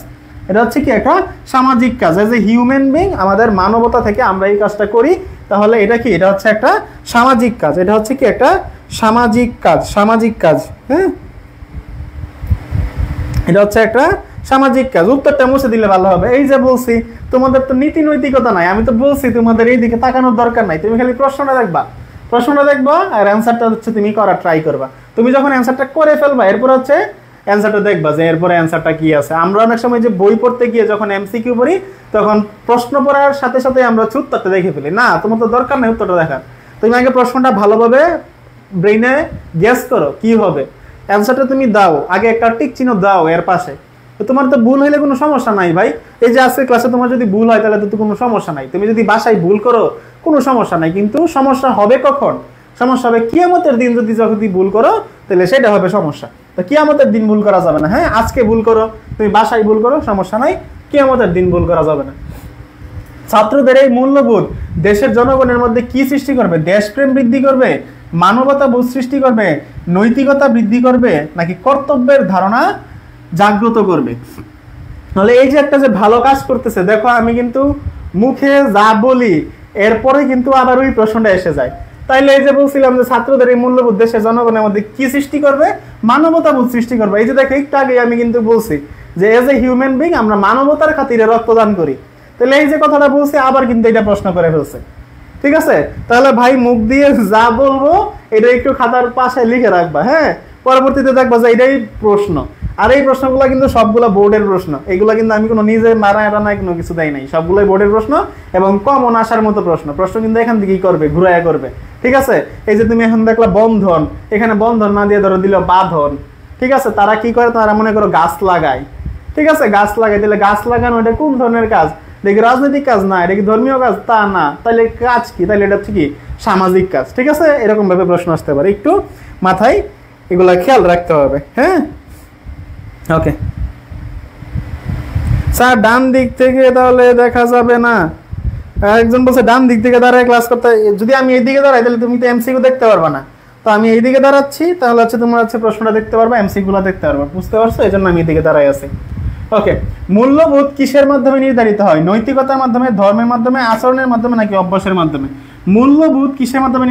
এটা হচ্ছে কি একটা সামাজিক কাজ। এজ এ হিউম্যান বিং, আমাদের মানবতা থেকে আমরা এই কাজটা করি, তাহলে এটা কি? এটা হচ্ছে একটা সামাজিক কাজ। এটা হচ্ছে কি একটা সামাজিক কাজ, সামাজিক কাজ। হ্যাঁ, এটা হচ্ছে একটা সামাজিক কাজ। উত্তরটা মুছে দিলে ভালো হবে। এই যে বলছি তোমাদের তো নীতি নৈতিকতা নাই, আমি তো বলছি তোমাদের এই দিকে তাকানোর দরকার নাই, তুমি খালি প্রশ্নটা দেখবা, প্রশ্নটা দেখবা আর অ্যান্সারটা হচ্ছে তুমি করা ট্রাই করবা। তুমি যখন অ্যান্সারটা করে ফেলবা এরপর হচ্ছে অ্যান্সারটা দেখবা যে এরপরে অ্যান্সারটা কি আছে। আমরা অনেক সময় যে বই পড়তে গিয়ে যখন এমসিকিউ পড়ি তখন প্রশ্ন পড়ার সাথে সাথে আমরা উত্তরটা দেখে ফেলি। না, তোমার তো দরকার নেই উত্তরটা দেখার, তুমি আগে প্রশ্নটা ভালোভাবে ব্রেইনে গেস করো কি হবে, অ্যান্সারটা তুমি দাও, আগে একটা টিক চিহ্ন দাও এর পাশে। তো তোমার তো ভুল হইলে কোনো সমস্যা নাই ভাই। এই যে আজকে ক্লাসে তোমার যদি ভুল হয় তাহলে তো কোনো সমস্যা নাই, তুমি যদি বাসায় ভুল করো কোনো সমস্যা নাই, কিন্তু সমস্যা হবে কখন? সমস্যা হবে কিয়ামতের দিন যদি ভুল করো তাহলে সেটা হবে সমস্যা। তো কিয়ামতের দিন ভুল করা যাবে না। হ্যাঁ, আজকে ভুল করো, তুমি বাসায় ভুল করো, সমস্যা নাই, কিয়ামতের দিন ভুল করা যাবে না। ছাত্রদের এই মূল্যবোধ দেশের জনগণের মধ্যে কি সৃষ্টি করবে? দেশপ্রেম বৃদ্ধি করবে, মানবতা বোধ সৃষ্টি করবে, নৈতিকতা বৃদ্ধি করবে, নাকি কর্তব্যের ধারণা জাগ্রত করবে? তাহলে এই যে একটা যে ভালো কাজ করতেছে, দেখো আমি কিন্তু মুখে যা বলি এরপরে কিন্তু আবার ওই প্রশ্নটা এসে যায়। তাইলে এই যে বলছিলাম যে ছাত্রদের এই মূল্যবোধ দেশের জনগণের মধ্যে কি সৃষ্টি করবে? মানবতা বোধ সৃষ্টি করবে। এই যে দেখো একটু আগে আমি কিন্তু বলছি যে এজ এ হিউম্যান বিং আমরা মানবতার খাতিরে রক্তদান করি। তাহলে এই যে কথাটা বলছি আবার কিন্তু এটা প্রশ্ন করে ফেলছে। ঠিক আছে, তাহলে ভাই মুখ দিয়ে যা বলবো এটা একটু খাতার পাশে লিখে রাখবা। হ্যাঁ, পরবর্তীতে দেখবা যে এটাই প্রশ্ন। আর এই প্রশ্নগুলো কিন্তু সবগুলো বোর্ডের প্রশ্ন, এগুলো কিন্তু আমি কোনো নিজে মারায় কোনো কিছু দেয় নাই, সবগুলোই বোর্ডের প্রশ্ন এবং কমন আসার মতো প্রশ্ন কিন্তু এখান থেকেই করবে, ঘুরাইয়া করবে। ঠিক আছে, এই যে তুমি এখন দেখলা বন্ধন, এখানে বন্ধন না দিয়ে ধরো দিল বাঁধন। ঠিক আছে, তারা কি করে? তারা মনে করো গাছ লাগায়। ঠিক আছে, গাছ লাগাই, তাহলে গাছ লাগানো এটা কোন ধরনের কাজ? দেখি রাজনৈতিক কাজ না, এটা কি ধর্মীয় কাজ? তা না। তাহলে কাজ কি? তাহলে এটা হচ্ছে কি সামাজিক কাজ। ঠিক আছে, এরকম ভাবে প্রশ্ন আসতে পারে, একটু মাথায় এগুলা খেয়াল রাখতে হবে। হ্যাঁ, ওকে স্যার ডান দিক থেকে তাহলে দেখা যাবে না? একজন বলছে ডান দিক থেকে দাঁড়ায় ক্লাস করতে। যদি আমি এই দিকে দাঁড়াই তাহলে তুমি তো এমসিকিউ দেখতে পারবা না। তো আমি এই দিকে দাঁড়াচ্ছি, তাহলে হচ্ছে তোমার হচ্ছে প্রশ্নটা দেখতে পারবা, এমসিকিউ গুলো দেখতে পারবা। বুঝতে পারছো? এই জন্য আমি এই দিকে দাঁড়াই আছি। ওকে, মূল্যবোধ কিসের মাধ্যমে নির্ধারিত হয়? নৈতিকতার মাধ্যমে, ধর্মের মাধ্যমে, আচরণের মাধ্যমে, নাকি অভ্যাসের মাধ্যমে? মূল্যবোধ কিসের মাধ্যমে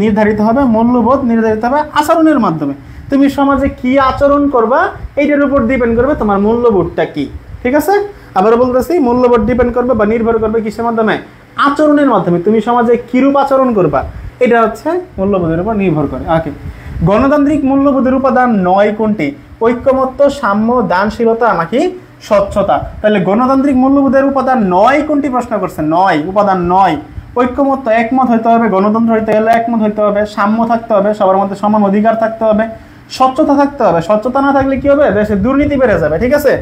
নির্ধারিত হবে? মূল্যবোধ নির্ধারিত হবে আচরণের মাধ্যমে। তুমি সমাজে কি আচরণ করবা এইটার উপর ডিপেন্ড করবে তোমার মূল্যবোধটা কি। ঠিক আছে, আবার বলতেছি, মূল্যবোধ ডিপেন্ড করবে বা নির্ভর করবে কিসের মাধ্যমে? আচরণের মাধ্যমে। তুমি সমাজে কিরূপ আচরণ করবা এটা হচ্ছে মূল্যবোধের উপর নির্ভর করে। ওকে, গণতান্ত্রিক মূল্যবোধের উপাদান 9 কোনটি? ঐক্যমত্য, সাম্য, দানশীলতা, নাকি স্বচ্ছতা? তাহলে গণতান্ত্রিক মূল্যবোধের উপাদান 9 কোনটি প্রশ্ন করছে? 9, উপাদান 9। ঐক্যমত্য, একমত হইতে হবে, গণতন্ত্র হইতে গেলে একমত হইতে হবে, সাম্য থাকতে হবে, সবার মধ্যে সমান অধিকার থাকতে হবে, স্বচ্ছতা থাকতে হবে। স্বচ্ছতা না থাকলে কি হবে? দেশে দুর্নীতি বেড়ে যাবে। ঠিক আছে,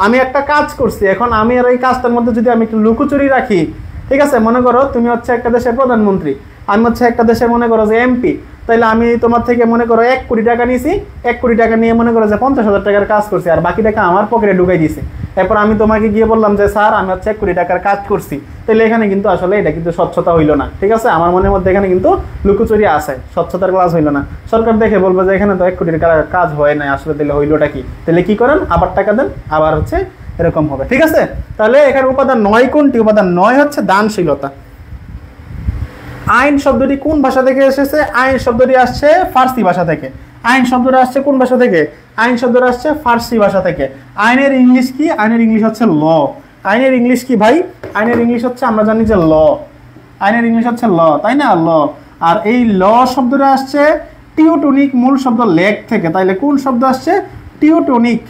আমি একটা কাজ করছি, এখন আমি আর এই কাজটার মধ্যে যদি আমি একটু লুকোচুরি রাখি, ঠিক আছে, মনে করো তুমি হচ্ছে একটা দেশের প্রধানমন্ত্রী, আমি হচ্ছে একটা দেশের মনে করো যে এমপি, তাইলে আমি তোমার থেকে মনে করো 1 কোটি টাকা নিয়েছি, 1 কোটি টাকা নিয়ে মনে করো যে 50,000 টাকার কাজ করছি, আর বাকি টাকা আমার পকেটে ঢুকাই দিয়েছি। এরপর আমি তোমাকে গিয়ে বললাম যে স্যার আমি হচ্ছে 1 কোটি টাকার কাজ করছি, তাহলে এখানে কিন্তু আসলে এটা কিন্তু স্বচ্ছতা হইলো না। ঠিক আছে, আমার মনের মধ্যে এখানে কিন্তু লুকোচুরি আছে, স্বচ্ছতার ক্লাস হইলো না। সরকার দেখে বলবে যে এখানে তো 1 কোটি টাকার কাজ হয় নাই, আসলে তাহলে হইলোটা কি? তাহলে কি করেন? আবার টাকা দেন, আবার হচ্ছে এরকম হবে। ঠিক আছে, তাহলে এখানে উপাদান 9 কোনটি? উপাদান 9 হচ্ছে দানশীলতা। আইন শব্দটি কোন ভাষা থেকে এসেছে? আইন শব্দটি আসছে ফার্সি ভাষা থেকে। আইন শব্দটা আসছে কোন ভাষা থেকে? আইন শব্দটা আসছে ফার্সি ভাষা থেকে। আইনের ইংলিশ কি? আইনের ইংলিশ হচ্ছে ল। আইনের ইংলিশ কি ভাই? আইনের ইংলিশ হচ্ছে, আমরা জানি যে ল। আইনের ইংলিশ হচ্ছে ল, তাই না? ল। আর এই ল শব্দটা আসছে টিউটনিক মূল শব্দ লেগ থেকে। তাইলে কোন শব্দ আসছে? টিউটনিক।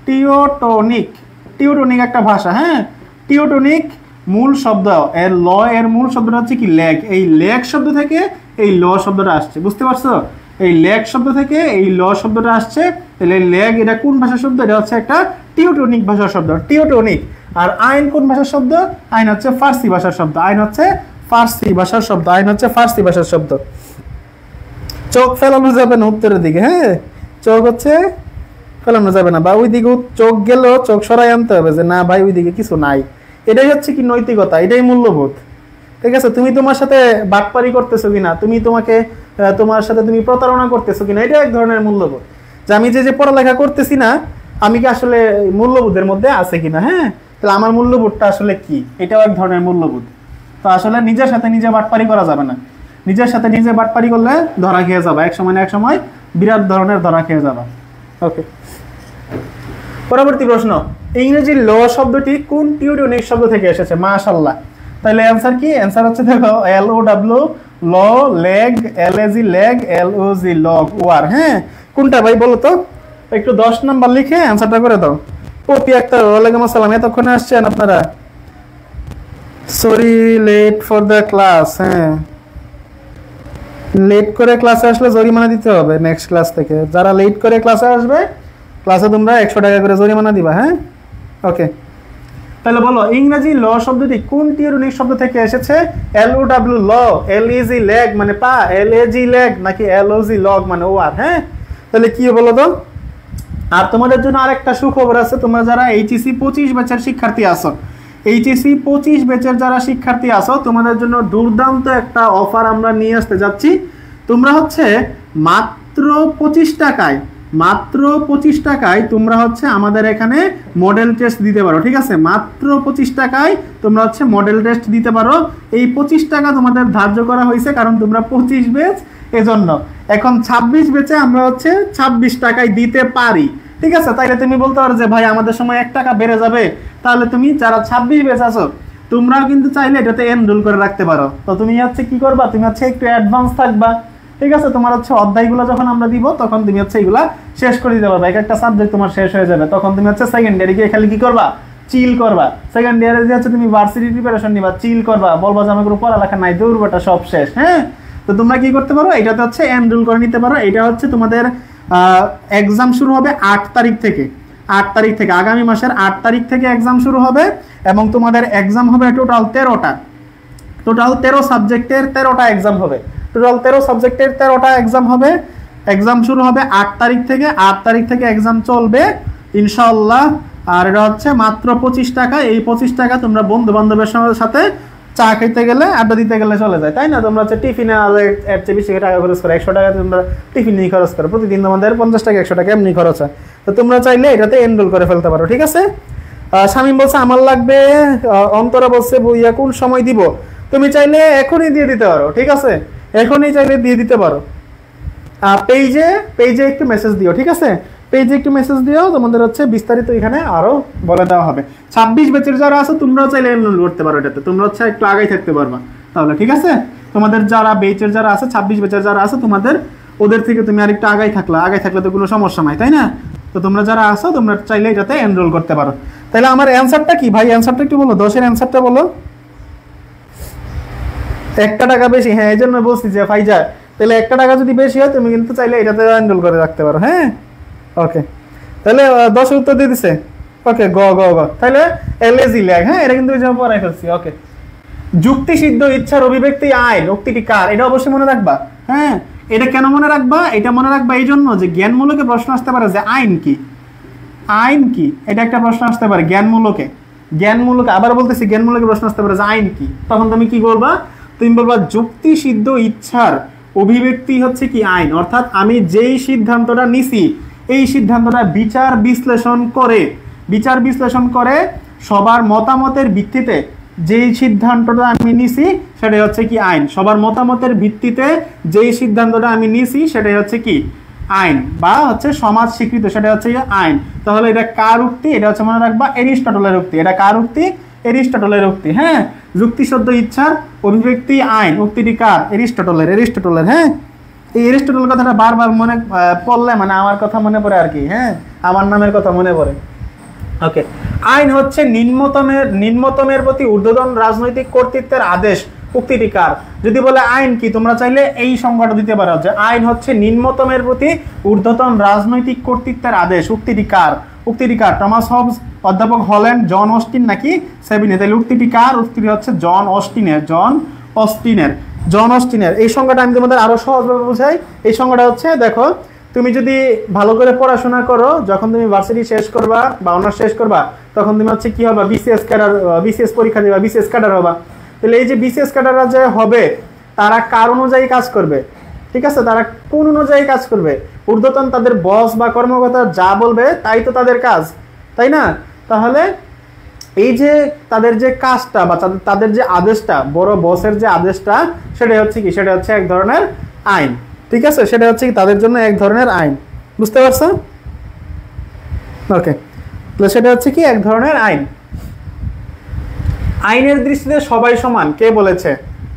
টিউটনিক, টিউটনিক একটা ভাষা। হ্যাঁ, টিউটনিক মূল শব্দ, এর ল এর মূল শব্দটা হচ্ছে কি? লেগ। এই লেগ শব্দ থেকে এই ল শব্দটা আসছে। বুঝতে পারছো? এই লেগ শব্দ থেকে এই ল শব্দটা আসছে। তাহলে লেগ এটা কোন ভাষার শব্দ? এটা হচ্ছে একটা টিউটনিক ভাষার শব্দ, টিউটনিক। আর আইন কোন ভাষার শব্দ? আইন হচ্ছে ফার্সি ভাষার শব্দ। আইন হচ্ছে ফার্সি ভাষার শব্দ। আইন হচ্ছে ফার্সি ভাষার শব্দ। চোখ ফেলানো যাবে না উত্তরের দিকে। হ্যাঁ, চোখ হচ্ছে ফেলানো যাবে না, বা ওই দিকে চোখ গেলেও চোখ সরাই আনতে হবে যে না ভাই ওইদিকে কিছু নাই। এটাই হচ্ছে কি নৈতিকতা, এটাই মূল্যবোধ। ঠিক আছে, তুমি তোমার সাথে বাটপারি করতেছো কিনা, তুমি তোমার সাথে তুমি প্রতারণা করতেছো কিনা, এটা এক ধরনের মূল্যবোধ। যে আমি যে পড়ালেখা করতেছি না, আমি কি আসলে মূল্যবোধের মধ্যে আছে কিনা। হ্যাঁ, তাহলে আমার মূল্যবোধটা আসলে কি, এটাও এক ধরনের মূল্যবোধ। তো আসলে নিজের সাথে নিজে বাটপারি করা যাবে না। নিজের সাথে নিজে বাটপারি করলে ধরা খেয়ে যাবা, এক সময় না এক সময় বিরাট ধরনের ধরা খেয়ে যাবা। ওকে, পরবর্তী প্রশ্ন, ইংরেজি ল শব্দটি কোন টিউটনিক শব্দ থেকে এসেছে? মাশাআল্লাহ। তাহলে অ্যান্সার কি? অ্যান্সার হচ্ছে দেখো LOW, low, leg, LAG lag, LOG log, war. হ্যাঁ, কোনটা ভাই বলো তো? একটু 10 নাম্বার লিখে অ্যান্সারটা করে দাও। পপি আক্তার, ওয়ালাইকুম আসসালাম, এতক্ষণে আসছেন আপনারা? Sorry late for the class. হ্যাঁ, লেট করে ক্লাসে আসলে জরিমানা দিতে হবে নেক্সট ক্লাস থেকে। যারা লেট করে ক্লাসে আসবে, ক্লাসে তোমরা 100 টাকা করে জরিমানা দিবা। হ্যাঁ, ওকে। তাহলে বলো, ইংরেজি ল শব্দটি কোনটি ইউনিক শব্দ থেকে এসেছে? LOW ল, LEG লেগ মানে পা, LAG লেগ, নাকি LOG লগ মানে ওয়ার? হ্যাঁ, তাহলে কি বলো তো। আর তোমাদের জন্য আরেকটা সুখবর আছে, তোমরা যারা HEC 25 ব্যাচের শিক্ষার্থী আছো, HEC 25 ব্যাচের যারা শিক্ষার্থী আছো, তোমাদের জন্য দুর্দান্ত একটা অফার আমরা নিয়ে আসতে যাচ্ছি। তোমরা হচ্ছে মাত্র 25 টাকায়, মাত্র 25 টাকায় তোমরা হচ্ছে আমাদের এখানে মডেল টেস্ট দিতে পারো। ঠিক আছে, মাত্র 25 টাকায় তোমরা হচ্ছে মডেল টেস্ট দিতে পারো। এই 25 টাকা তোমাদের ধার্য করা হয়েছে কারণ তোমরা 25 ব্যাচ, এজন্য এখন 26 ব্যাচে আমরা হচ্ছে 26 টাকায় দিতে পারি। ঠিক আছে, তাইলে তুমি বলতে পারো যে ভাই আমাদের সময় 1 টাকা বেড়ে যাবে, তাহলে তুমি যারা 26 ব্যাচ আছো তোমরাও কিন্তু চাইলে এটাতে এনরোল করে রাখতে পারো। তো তুমি হচ্ছে কি করবা, তুমি হচ্ছে একটু অ্যাডভান্স থাকবা। ঠিক আছে, তোমার হচ্ছে অধ্যায়গুলো যখন আমরা দিব তখন তুমি হচ্ছে এগুলা শেষ করে দিতে পারবা, এক একটা সাবজেক্ট তোমার শেষ হয়ে যাবে। তখন তুমি হচ্ছে সেকেন্ড ইয়ারে গিয়ে খালি কি করবা, চিল করবা। সেকেন্ড ইয়ারে যে হচ্ছে তুমি ভার্সিটি প্রিপারেশন নিবা, চিল করবা, বলবা যে আমার কোনো পড়ালেখা নাই, দৌড়বাটা সব শেষ। হ্যাঁ, তো তোমরা কি করতে পারো, এটাতে হচ্ছে এনরোল করে নিতে পারো। এটা হচ্ছে তোমাদের এক্সাম শুরু হবে 8 তারিখ থেকে। 8 তারিখ থেকে, আগামী মাসের 8 তারিখ থেকে এক্সাম শুরু হবে এবং তোমাদের এক্সাম হবে টোটাল 13টা। টোটাল 13 সাবজেক্টের 13টা এক্সাম হবে। টোটাল 13 সাবজেক্টের 13টা এক্সাম হবে। এক্সাম শুরু হবে 8 তারিখ থেকে। 8 তারিখ থেকে এক্সাম চলবে ইনশাআল্লাহ। আর এটা হচ্ছে মাত্র 25 টাকা। এই 25 টাকা তোমরা বন্ধু বান্ধবের সাথে চা খেতে গেলে, আড্ডা দিতে গেলে চলে যায়, তাই না? তোমরা হচ্ছে টিফিনে এর চেয়ে বেশি টাকা খরচ করো, 100 টাকা তোমরা টিফিন নিয়ে খরচ করো, প্রতিদিন তোমাদের 50 টাকা 100 টাকা এমনি খরচ হয়। তো তোমরা চাইলে এটাতে এনরোল করে ফেলতে পারো। ঠিক আছে, শামীম বলছে আমার লাগবে, অন্তরা বলছে বইয়া কোন সময় দিব? তুমি চাইলে এখনই দিয়ে দিতে পারো। ঠিক আছে, এখনই চাইলে দিয়ে দিতে পারো। পেজে একটু মেসেজ দিও। ঠিক আছে, পেজে একটু মেসেজ দিও, তোমাদের হচ্ছে বিস্তারিত এখানে আরো বলে দেওয়া হবে। 26 ব্যাচের যারা আছে তোমরাও চাইলে এনরোল করতে পারো এটাতে, তোমরা হচ্ছে একটু আগেই থাকতে পারবা তাহলে। ঠিক আছে, তোমাদের যারা ব্যাচের যারা আছে, 26 ব্যাচের যারা আছে, তোমাদের ওদের থেকে তুমি আরেকটু আগাই থাকলে তো কোনো সমস্যা নাই, তাই না? তো তোমরা যারা আছো তোমরা চাইলে এটাতে এনরোল করতে পারো। তাহলে আমার অ্যান্সারটা কি ভাই? অ্যান্সারটা একটু বলো, 10-এর অ্যান্সারটা বলো। 1 টাকা বেশি, হ্যাঁ এই জন্য বলছি যে ভাই যা, তাহলে 1 টাকা যদি বেশি হয় তুমি কিন্তু চাইলে এটাতে এনরোল করে রাখতে পারো। হ্যাঁ, ওকে। তাহলে 10 উত্তর দিয়ে দিছে। ওকে, গ গ গ তাহলে এলএজি ল্যাগ। হ্যাঁ, এটা কিন্তু পড়াই ফেলছি। ওকে, যুক্তিসিদ্ধ ইচ্ছার অভিব্যক্তি আইন, উক্তিটি কার? এটা অবশ্যই মনে রাখবা। হ্যাঁ, এটা কেন মনে রাখবা? এটা মনে রাখবা এই জন্য যে জ্ঞানমূলকে প্রশ্ন আসতে পারে যে আইন কি, আইন কি, এটা একটা প্রশ্ন আসতে পারে জ্ঞানমূলকে। আবার বলতেছি, জ্ঞানমূলকে প্রশ্ন আসতে পারে যে আইন কি। তখন তুমি কি বলবা? তুমি বলবা যুক্তিসিদ্ধ ইচ্ছার অভিব্যক্তি হচ্ছে কি আইন, অর্থাৎ আমি যেই সিদ্ধান্তটা নিছি এই সিদ্ধান্তটা বিচার বিশ্লেষণ করে সবার মতামতের ভিত্তিতে যেই সিদ্ধান্তটা আমি নিছি সেটাই হচ্ছে কি আইন। সবার মতামতের ভিত্তিতে যেই সিদ্ধান্তটা আমি নিছি সেটাই হচ্ছে কি আইন, বা হচ্ছে সমাজ স্বীকৃত, সেটা হচ্ছে আইন। তাহলে এটা কার উক্তি? এটা হচ্ছে মনে রাখবা এরিস্টটলের উক্তি। এটা কার উক্তি? এরিস্টটলের উক্তি। হ্যাঁ, যুক্তিসিদ্ধ ইচ্ছার অভিব্যক্তি আইন, উক্তিটি কার? এরিস্টটলের। হ্যাঁ, এই এরিস্টটল কথাটা বারবার মনে পড়লে মানে আমার কথা মনে পড়ে আর কি। হ্যাঁ, আমার নামের কথা মনে পড়ে। ওকে, আইন হচ্ছে নিম্নতমের প্রতি ঊর্ধ্বতন রাজনৈতিক কর্তৃত্বের আদেশ, উক্তিটি কার? যদি বলে আইন কি, তোমরা চাইলে এই সংজ্ঞাটা দিতে পারো যে আইন হচ্ছে নিম্নতমের প্রতি ঊর্ধ্বতন রাজনৈতিক কর্তৃত্বের আদেশ, উক্তিটি কার? টমাস হবস, অধ্যাপক হল্যান্ড, জন অস্টিন নাকি সেভিনে? তাহলে উক্তিটি কার? উক্তিটি হচ্ছে জন অস্টিনের। এই সংজ্ঞাটা আমি তোমাদের আরো সহজভাবে বুঝাই। এই সংজ্ঞাটা হচ্ছে, দেখো তুমি যদি ভালো করে পড়াশোনা করো, যখন তুমি ভার্সিটি শেষ করবা বা অনার্স শেষ করবা, তখন তুমি হচ্ছে কি হবে? বিসিএস পরীক্ষা দিবা, বিসিএস ক্যাডার হবা। তাহলে এই যে বিসিএস ক্যাডাররা যে হবে তারা কার অনুযায়ী কাজ করবে? ঠিক আছে, তারা কোন অনুযায়ী কাজ করবে? ঊর্ধ্বতন তাদের বস বা কর্মকর্তা যা বলবে তাই তো তাদের কাজ, তাই না? তাহলে এই যে তাদের যে কাজটা বা তাদের যে আদেশটা, বড় বসের যে আদেশটা, সেটা হচ্ছে কি? সেটা হচ্ছে এক ধরনের আইন। ঠিক আছে, সেটা হচ্ছে কি তাদের জন্য এক ধরনের আইন। বুঝতে পারছো? ওকে, তাহলে সেটা হচ্ছে কি এক ধরনের আইন। আইনের দৃষ্টিতে সবাই সমান কে বলেছে?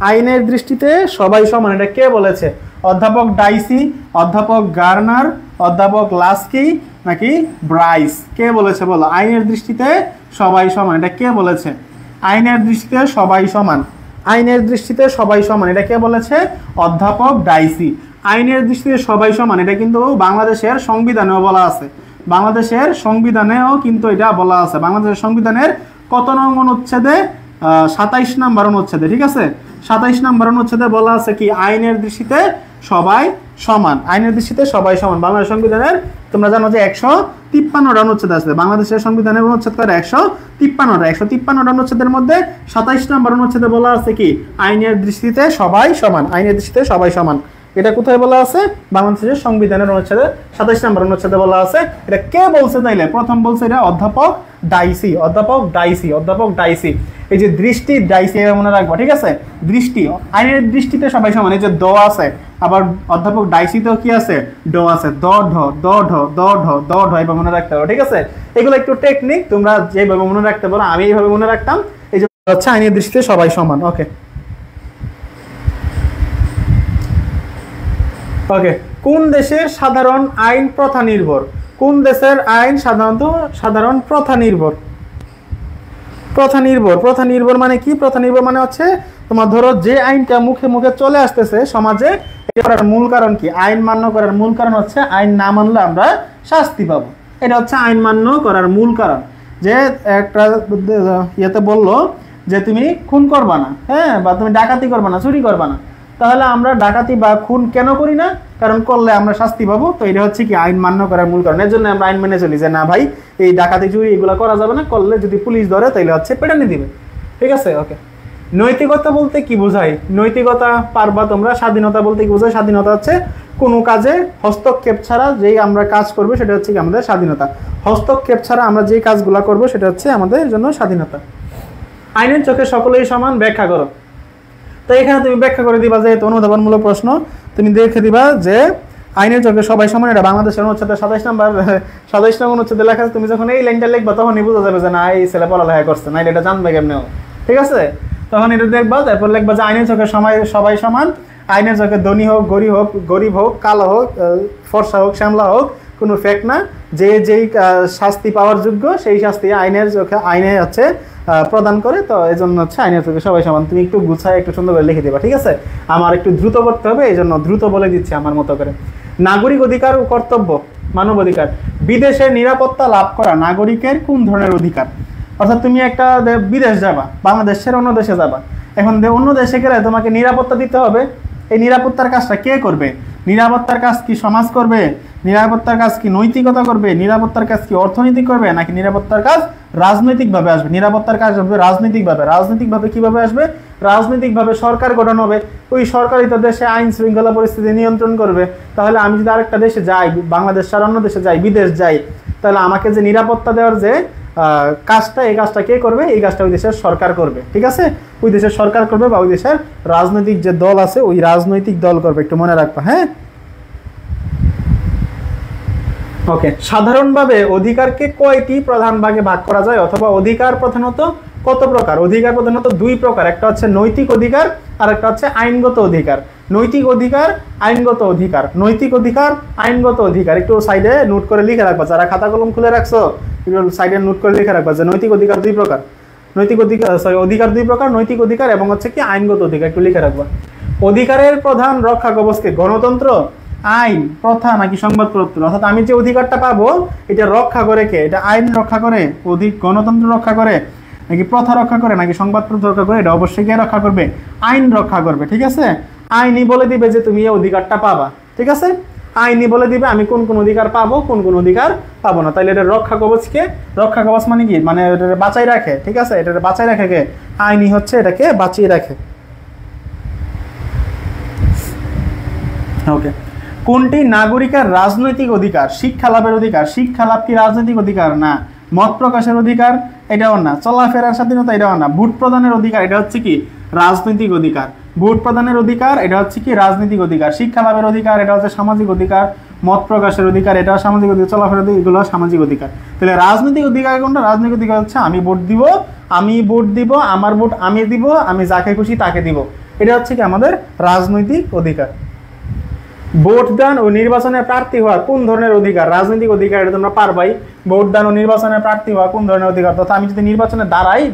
আইনের দৃষ্টিতে সবাই সমান, এটা কে বলেছে? অধ্যাপক ডাইসি, অধ্যাপক গার্নার, অধ্যাপক লাস্কি নাকি ব্রাইস? কে বলেছে বলো? আইনের দৃষ্টিতে সবাই সমান, এটা কে বলেছে? আইনের দৃষ্টিতে সবাই সমান, আইনের দৃষ্টিতে সবাই সমান, এটা কে বলেছে? অধ্যাপক ডাইসি। আইনের দৃষ্টিতে সবাই সমান এটা কিন্তু বাংলাদেশের সংবিধানেও বলা আছে, বাংলাদেশের সংবিধানেও কিন্তু এটা বলা আছে। বাংলাদেশের সংবিধানের কত নং অনুচ্ছেদে? 27 নম্বর অনুচ্ছেদে, ঠিক আছে? 27 নম্বর অনুচ্ছেদে বলা আছে কি? আইনের দৃষ্টিতে সবাই সমান। আইনের দৃষ্টিতে সবাই সমান। বাংলাদেশ সংবিধানের তোমরা জানো যে 153টা অনুচ্ছেদ আছে। বাংলাদেশের সংবিধানের অনুচ্ছেদ করে 153টা। 153টা অনুচ্ছেদের মধ্যে 27 নম্বর অনুচ্ছেদে বলা আছে কি? আইনের দৃষ্টিতে সবাই সমান। আইনের দৃষ্টিতে সবাই সমান। এটা কোথায় বলা আছে? বাংলাদেশের সংবিধানের অনুচ্ছেদে 27 নম্বর অনুচ্ছেদে বলা আছে। এটা কে বলছে তাইলে? প্রথম বলছে এটা অধ্যাপক ডাইসি। অধ্যাপক ডাইসি, অধ্যাপক ডাইসি। এই যে দৃষ্টি, ডাইসি মনে রাখবো, ঠিক আছে? দৃষ্টি, আইনের দৃষ্টিতে সবাই সমান। এই যে দ আছে, আবার অধ্যাপক ডাইসিতেও কি আছে? ড আছে। দ ঢ দ ঢ দ ঢ দ ঢ এভাবে মনে রাখতে পারো, ঠিক আছে? এগুলো একটু টেকনিক, তোমরা যেভাবে মনে রাখতে পারো, আমি এইভাবে মনে রাখতাম। এই যে হচ্ছে আইনের দৃষ্টিতে সবাই সমান। ওকে ওকে কোন দেশের সাধারণ আইন প্রথা নির্ভর? কোন দেশের আইন সাধারণত সাধারণ প্রথা নির্ভর? প্রথা নির্ভর, প্রথা নির্ভর মানে কি? প্রথা নির্ভর মানে হচ্ছে তোমার ধরো যে আইনটা মুখে মুখে চলে আসতেছে সমাজে, এটা করার মূল কারণ কি? আইন মান্য করার মূল কারণ হচ্ছে আইন না মানলে আমরা শাস্তি পাবো। এটা হচ্ছে আইন মান্য করার মূল কারণ। যে একটা ইয়েতে বললো যে তুমি খুন করবা না, হ্যাঁ, বা তুমি ডাকাতি করবা না, চুরি করবা না, তাহলে আমরা ডাকাতি বা খুন কেন করি না? কারণ করলে আমরা শাস্তি পাবো। তো এটা হচ্ছে কি? আইন মান্য করার মূল কারণ। এর জন্য আমরা আইন মেনে চলি যে না ভাই, এই ডাকাতি চুরি এগুলো করা যাবে না, করলে যদি পুলিশ ধরে তাহলে হচ্ছে পেটানি দিবে, ঠিক আছে? ওকে নৈতিকতা বলতে কি বোঝায়? নৈতিকতা পারবা তোমরা? স্বাধীনতা বলতে কি বোঝায়? স্বাধীনতা হচ্ছে কোনো কাজে হস্তক্ষেপ ছাড়া যেই আমরা কাজ করবো সেটা হচ্ছে কি আমাদের স্বাধীনতা। হস্তক্ষেপ ছাড়া আমরা যে কাজগুলো করবো সেটা হচ্ছে আমাদের জন্য স্বাধীনতা। আইনের চোখে সকলেই সমান ব্যাখ্যা করো। তো এখানে তুমি ব্যাখ্যা করে দিবা, যে অনুধাবনমূলক প্রশ্ন তুমি দেখে দিবা যে আইনের চোখে সবাই সমান। এটা বাংলাদেশের অনুচ্ছেদে 27 নং অনুচ্ছেদে লেখা আছে। তুমি যখন এই লাইনটা লিখবা তখনই বোঝা যাবে যে না, এই ছেলে পড়ালেখা করছে, না এটা জানবে কেমনে, ঠিক আছে? তখন এটা দেখবা, তারপর লিখবা যে আইনের চোখে সবাই সমান। আইনের চোখে ধনী হোক, গরিব হোক, কালো হোক, ফর্সা হোক, শ্যামলা হোক, কোনো ফ্যাক্ট না। যে যেই শাস্তি পাওয়ার যোগ্য সেই শাস্তি আইনের চোখে আইনে হচ্ছে প্রদান করে। তো এই জন্য হচ্ছে আইনের চোখে সবাই সমান। তুমি একটু গুছায় একটু সুন্দর করে লিখে দেবা, ঠিক আছে? আমার একটু দ্রুত করতে হবে, এই জন্য দ্রুত বলে দিচ্ছি আমার মতো করে। নাগরিক অধিকার ও কর্তব্য, মানব অধিকার। বিদেশে নিরাপত্তা লাভ করা নাগরিকের কোন ধরনের অধিকার? অর্থাৎ তুমি একটা বিদেশ যাবা, বাংলাদেশের অন্য দেশে যাবা, এখন অন্য দেশে গেলে তোমাকে নিরাপত্তা দিতে হবে। এই নিরাপত্তার কাজটা কে করবে? নিরাপত্তার কাজ কি সমাজ করবে? নিরাপত্তার কাজ কি নৈতিকতা করবে? নিরাপত্তার কাজ কি অর্থনৈতিক করবে? নাকি নিরাপত্তার কাজ রাজনৈতিকভাবে আসবে? নিরাপত্তার কাজ আসবে রাজনৈতিকভাবে। রাজনৈতিকভাবে কিভাবে আসবে? রাজনৈতিকভাবে সরকার গঠন হবে। ওই সরকারই তো দেশে আইন শৃঙ্খলা পরিস্থিতি নিয়ন্ত্রণ করবে। তাহলে আমি যদি আরেকটা দেশে যাই, বাংলাদেশ আর অন্য দেশে যাই, বিদেশ যাই, তাহলে আমাকে যে নিরাপত্তা দেওয়ার যে কাজটা, এই কাজটা কে করবে? এই কাজটা ওই দেশের সরকার করবে, ঠিক আছে? ওই দেশের সরকার করবে, বা ওই দেশের রাজনৈতিক যে দল আছে ওই রাজনৈতিক দল করবে। একটু মনে রাখবা, হ্যাঁ? ওকে সাধারণভাবে অধিকারকে কয়টি প্রধান ভাগে ভাগ করা যায়, অথবা অধিকার প্রধানত কত প্রকার? অধিকার প্রধানত দুই প্রকার। একটা হচ্ছে নৈতিক অধিকার, আর একটা হচ্ছে আইনগত অধিকার। নৈতিক অধিকার, আইনগত অধিকার। নৈতিক অধিকার, আইনগত অধিকার। একটু সাইডে নোট করে লিখে রাখবা, যারা খাতা কলম খুলে রাখছো একটু সাইডে নোট করে লিখে রাখবা যে নৈতিক অধিকার দুই প্রকার। নৈতিক অধিকার অধিকার দুই প্রকার, নৈতিক অধিকার এবং হচ্ছে কি আইনগত অধিকার। একটু লিখে রাখবা। অধিকারের প্রধান রক্ষা কবচকে গণতন্ত্র, আইন, প্রথা নাকি সংবাদপত্র? অর্থাৎ আমি যে অধিকারটা পাবো এটা রক্ষা করে কে? এটা আইন রক্ষা করে, গণতন্ত্র রক্ষা করে, নাকি প্রথা রক্ষা করে, নাকি সংবাদপত্র রক্ষা করে? এটা অবশ্যই কে রক্ষা করবে? আইন রক্ষা করবে, ঠিক আছে? আইনই বলে দিবে যে তুমি এই অধিকারটা পাবা, ঠিক আছে? আইনই বলে দিবে আমি কোন কোন অধিকার পাবো, কোন কোন অধিকার পাবো না। তাহলে এটা রক্ষা কবচকে, রক্ষা কবচ মানে কি? মানে এটা বাঁচাই রাখে, ঠিক আছে? এটা বাঁচাই রাখে কে? আইনই হচ্ছে এটাকে বাঁচিয়ে রাখে। ওকে কোনটি নাগরিকের রাজনৈতিক অধিকার? শিক্ষা লাভের অধিকার। শিক্ষা লাভ কি রাজনৈতিক অধিকার? না। মত প্রকাশের অধিকার, এটাও না। চলাফেরার স্বাধীনতা, এটাও না। ভোট প্রদানের অধিকার, এটা হচ্ছে কি রাজনৈতিক অধিকার। ভোট প্রদানের অধিকার, এটা হচ্ছে কি রাজনৈতিক অধিকার। শিক্ষা লাভের অধিকার, এটা হচ্ছে সামাজিক অধিকার। মত প্রকাশের অধিকার, এটাও সামাজিক অধিকার। চলাফেরার অধিকার, এগুলো সামাজিক অধিকার। তাহলে রাজনৈতিক অধিকার কোনটা? রাজনৈতিক অধিকার হচ্ছে আমি ভোট দিব, আমার ভোট আমি দিব, আমি যাকে খুশি তাকে দিব। এটা হচ্ছে কি আমাদের রাজনৈতিক অধিকার। ভোটদান ও নির্বাচনে প্রার্থী হওয়া কোন ধরনের অধিকার? রাজনৈতিক অধিকার, এটা তোমরা পারবাই। ভোটদান ও নির্বাচনে প্রার্থী হওয়া কোন ধরনের অধিকার? তথা আমি যদি নির্বাচনে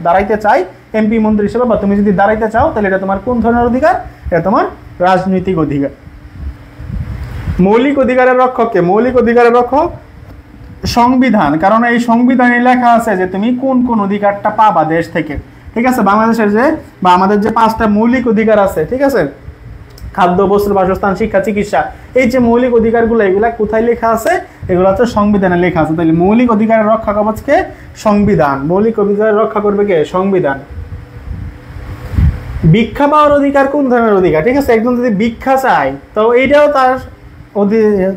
দাঁড়াইতে চাই এমপি মন্ত্রী হিসেবে, বা তুমি যদি দাঁড়াইতে চাও, তাহলে এটা তোমার কোন ধরনের অধিকার? এটা তোমার রাজনৈতিক অধিকার। মৌলিক অধিকারের রক্ষক কে? মৌলিক অধিকারের রক্ষক সংবিধান, কারণ এই সংবিধানে লেখা আছে যে তুমি কোন কোন অধিকারটা পাবা দেশ থেকে। ঠিক আছে, বাংলাদেশের যে বা আমাদের যে 5টা মৌলিক অধিকার আছে, ঠিক আছে, খাদ্য, বস্ত্র, বাসস্থান, শিক্ষা, চিকিৎসা, এই যে মৌলিক অধিকারগুলো, এগুলা কোথায় লেখা আছে? এগুলো হচ্ছে সংবিধানে লেখা আছে। তাহলে মৌলিক অধিকারের রক্ষা কবচ কে? সংবিধান। মৌলিক অধিকার রক্ষা করবে কে? সংবিধান। ভিক্ষা পাওয়ার অধিকার কোন ধরনের অধিকার? ঠিক আছে, একজন যদি ভিক্ষা চায় তো এইটাও তার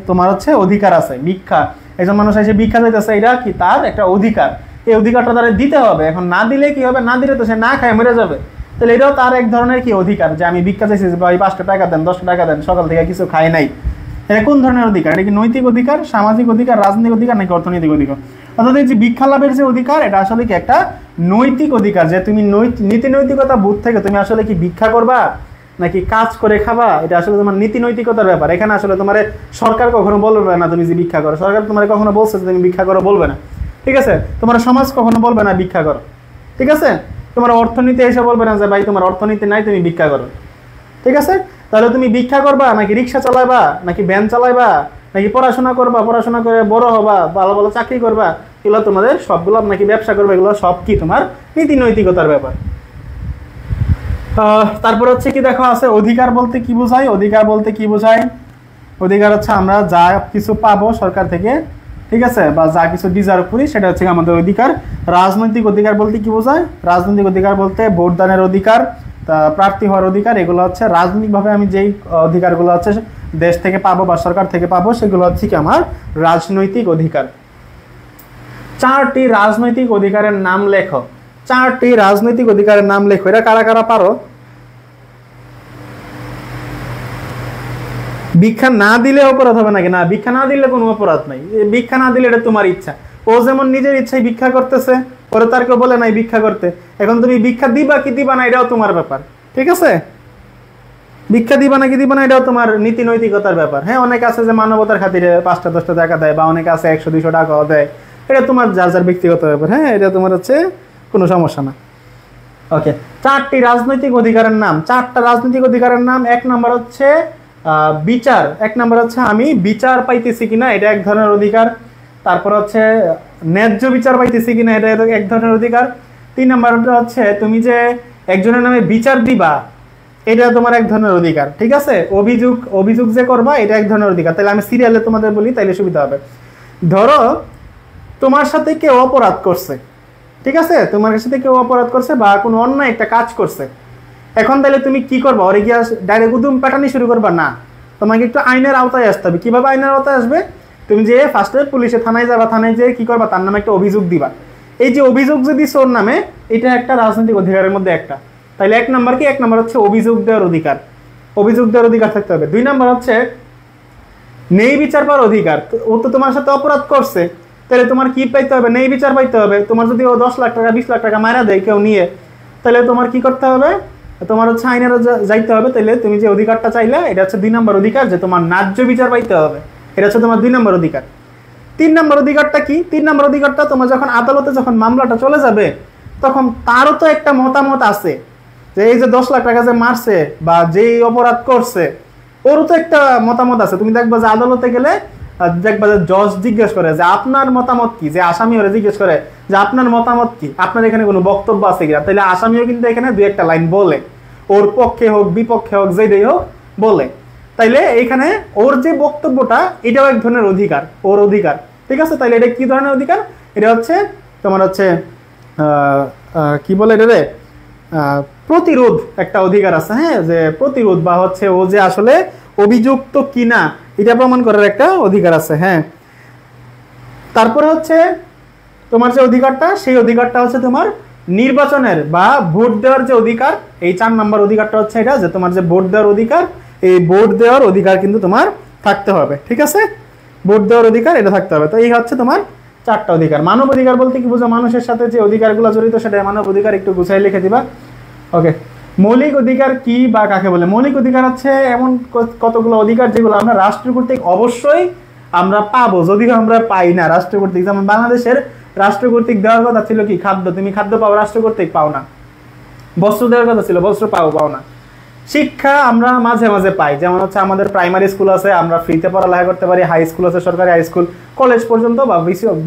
তোমার হচ্ছে অধিকার আছে। ভিক্ষা, একজন মানুষ এসে ভিক্ষা চাইতেছে, এটা কি? তার একটা অধিকার। এই অধিকারটা তারা দিতে হবে। এখন না দিলে কি হবে? না দিলে তো সে না খায় মরে যাবে। তাহলে এটাও তার এক ধরনের কি অধিকার, যে আমি ভিক্ষা চাইছি, ভাই 5টা টাকা দেন, 10টা টাকা দেন, সকাল থেকে কিছু খাই নাই। এটা কোন ধরনের অধিকার? এটা কি নৈতিক অধিকার, সামাজিক অধিকার, রাজনৈতিক অধিকার, নাকি অর্থনৈতিক অধিকার? অর্থাৎ এই যে ভিক্ষা লাভের যে অধিকার, এটা আসলে কি একটা নৈতিক অধিকার, যে তুমি নীতি নৈতিকতা বোধ থেকে তুমি আসলে কি ভিক্ষা করবা নাকি কাজ করে খাবা, এটা আসলে তোমার নীতি নৈতিকতার ব্যাপার। এখানে আসলে তোমার সরকার কখনো বলবে না তুমি যে ভিক্ষা করো, সরকার তোমার কখনো বলছে যে তুমি ভিক্ষা করো, বলবে না। ঠিক আছে, তোমার সমাজ কখনো বলবে না ভিক্ষা করো। ঠিক আছে, তোমার অর্থনীতি এসে বলবে না যে ভাই তোমার অর্থনীতি নাই, তুমি ভিক্ষা করো। ঠিক আছে, তাহলে তুমি ভিক্ষা করবা নাকি রিক্সা চালাইবা নাকি ভ্যান চালাইবা নাকি পড়াশোনা করবা, পড়াশোনা করে বড় হবা, ভালো ভালো চাকরি করবা, এগুলো তোমাদের সবগুলো, নাকি ব্যবসা করবে, এগুলো সব কি তোমার নীতি নৈতিকতার ব্যাপার। তারপর হচ্ছে কি দেখো আছে অধিকার বলতে কি বোঝায়? অধিকার বলতে কি বোঝায়? অধিকার হচ্ছে আমরা যা কিছু পাবো সরকার থেকে, ঠিক আছে, বা যা কিছু ডিজার্ভ করি, সেটা হচ্ছে আমাদের অধিকার। রাজনৈতিক অধিকার বলতে কি বোঝায়? রাজনৈতিক অধিকার বলতে ভোটদানের অধিকার, প্রার্থী হওয়ার অধিকার, এগুলো হচ্ছে রাজনৈতিকভাবে আমি যেই অধিকারগুলো হচ্ছে দেশ থেকে পাবো বা সরকার থেকে পাবো, সেগুলো হচ্ছে কি আমার রাজনৈতিক অধিকার। 4টি রাজনৈতিক অধিকারের নাম লেখো। 4টি রাজনৈতিক অধিকারের নাম লেখো। এটা কারা কারা পারো? ভিক্ষা না দিলে অপরাধ হবে নাকি? না, ভিক্ষা না দিলে কোনো অপরাধ নাই। ভিক্ষা না দিলে এটা তোমার ইচ্ছা। ও যেমন নিজের ইচ্ছায় ভিক্ষা করতেছে, পরে তার কেউ বলে নাই ভিক্ষা করতে। এখন তুমি ভিক্ষা দিবা কি দিবা না, এটাও তোমার ব্যাপার। ঠিক আছে, ভিক্ষা দিবা নাকি দিবা না, এটাও তোমার নীতি নৈতিকতার ব্যাপার। হ্যাঁ, অনেকে আছে যে মানবতার খাতিরে 5টা 10টা টাকা দেয়, বা অনেকে আছে 100-200 টাকাও দেয়। এটা তোমার যার যার ব্যক্তিগত ব্যাপার। হ্যাঁ, এটা তোমার হচ্ছে কোনো সমস্যা না। ওকে, 4টি রাজনৈতিক অধিকারের নাম। 4টা রাজনৈতিক অধিকারের নাম। 1 নম্বর হচ্ছে বিচার। 1 নম্বর হচ্ছে আমি বিচার পাইতেছি কিনা, এটা এক ধরনের অধিকার। তারপর হচ্ছে ন্যায্য বিচার পাইতেছি কিনা, এটা এক ধরনের অধিকার। 3 নম্বরটা হচ্ছে তুমি যে একজনের নামে বিচার দিবা, এটা তোমার এক ধরনের অধিকার। ঠিক আছে, অভিযোগ যে করবা, এটা এক ধরনের অধিকার। তাহলে আমি সিরিয়ালে তোমাদের বলি, তাইলে সুবিধা হবে। ধরো তোমার সাথে কেউ অপরাধ করছে, ঠিক আছে, তোমার সাথে কেউ অপরাধ করছে বা কোনো অন্যায় একটা কাজ করছে। এখন তাহলে তুমি কি করবা? ওরে গিয়ে ডাইরেক্ট উদুম পাঠানি শুরু করবা না, তোমাকে একটু আইনের আওতায় আসতে হবে। কিভাবে আইনের আওতায় আসবে? তুমি যে ফার্স্টে পুলিশে থানায় যাবা, থানায় যেয়ে কি করবা? তার নামে একটা অভিযোগ দিবা। এই যে অভিযোগ যে দিচ্ছে ওর নামে, এটা একটা রাজনৈতিক অধিকারের মধ্যে একটা। তাহলে 1 নম্বর কি? 1 নম্বর হচ্ছে অভিযোগ দেওয়ার অধিকার। অভিযোগ দেওয়ার অধিকার থাকতে হবে। 2 নম্বর হচ্ছে ন্যায় বিচার পাওয়ার অধিকার। ও তো তোমার সাথে অপরাধ করছে, তাহলে তোমার কি পাইতে হবে? ন্যায় বিচার পাইতে হবে। তোমার যদি ও 10 লাখ টাকা 20 লাখ টাকা মারা দেয় কেউ নিয়ে, তাহলে তোমার কি করতে হবে? তোমার হচ্ছে আইনের যাইতে হবে। তাহলে তুমি যে অধিকারটা চাইলে, এটা হচ্ছে 2 নম্বর অধিকার, যে তোমার ন্যায্য বিচার পাইতে হবে। এটা হচ্ছে তোমার 2 নম্বর অধিকার। 3 নম্বর অধিকারটা কি? 3 নম্বর অধিকারটা তোমার যখন আদালতে যখন মামলাটা চলে যাবে, তখন তারও তো একটা মতামত আছে, যে এই যে 10 লাখ টাকা যে মারছে বা যেই অপরাধ করছে, ওরও তো একটা মতামত আছে। তুমি দেখবা যে আদালতে গেলে দেখবা যে জজ জিজ্ঞেস করে যে আপনার মতামত কি, যে আসামি ওরা জিজ্ঞেস করে যে আপনার মতামত কি, আপনার এখানে কোনো বক্তব্য আছে কিনা। তাহলে আসামিও কিন্তু এখানে 2-1টা লাইন বলে, ওর পক্ষে হোক বিপক্ষে হোক যেটাই হোক বলে। তাইলে এখানে ওর যে বক্তব্যটা, এটাও এক ধরনের অধিকার, ওর অধিকার। ঠিক আছে, তাইলে এটা কি ধরনের অধিকার? এটা হচ্ছে তোমার হচ্ছে কি বলে এটা রে, প্রতিরোধ একটা অধিকার আছে। হ্যাঁ, যে প্রতিরোধ বা হচ্ছে ও যে আসলে অভিযুক্ত কিনা, এটা প্রমাণ করার একটা অধিকার আছে। হ্যাঁ, তারপরে হচ্ছে তোমার যে অধিকারটা, সেই অধিকারটা হচ্ছে তোমার নির্বাচনের বা ভোট দেওয়ার যে অধিকার। এই 4 নম্বর অধিকারটা হচ্ছে এটা, যে তোমার যে ভোট দেওয়ার অধিকার, এই ভোট দেওয়ার অধিকার কিন্তু তোমার থাকতে হবে। ঠিক আছে, ভোট দেওয়ার অধিকার এটা থাকতে হবে। তো এই হচ্ছে তোমার 4টা অধিকার। মানব অধিকার বলতে কি বুঝো? মানুষের সাথে যে অধিকারগুলো জড়িত, সেটা মানব অধিকার। একটু গুছাই লিখে দিবা। ওকে। মৌলিক অধিকার কি বা কাকে বলে? মৌলিক অধিকার হচ্ছে এমন কতগুলো অধিকার যেগুলো আমরা রাষ্ট্র কর্তৃক অবশ্যই আমরা পাবো, যদিও আমরা পাই না রাষ্ট্র কর্তৃক। যেমন বাংলাদেশের রাষ্ট্র কর্তৃক দেওয়ার কথা ছিল কি খাদ্য, তুমি খাদ্য পাও, রাষ্ট্র কর্তৃক পাও না। বস্ত্র দেওয়ার কথা ছিল, বস্ত্র পাও না। শিক্ষা আমরা মাঝে মাঝে পাই, যেমন হচ্ছে আমাদের প্রাইমারি স্কুল আছে, আমরা ফ্রিতে পড়ালেখা করতে পারি, হাই স্কুল আছে সরকারি হাই স্কুল, কলেজ পর্যন্ত বা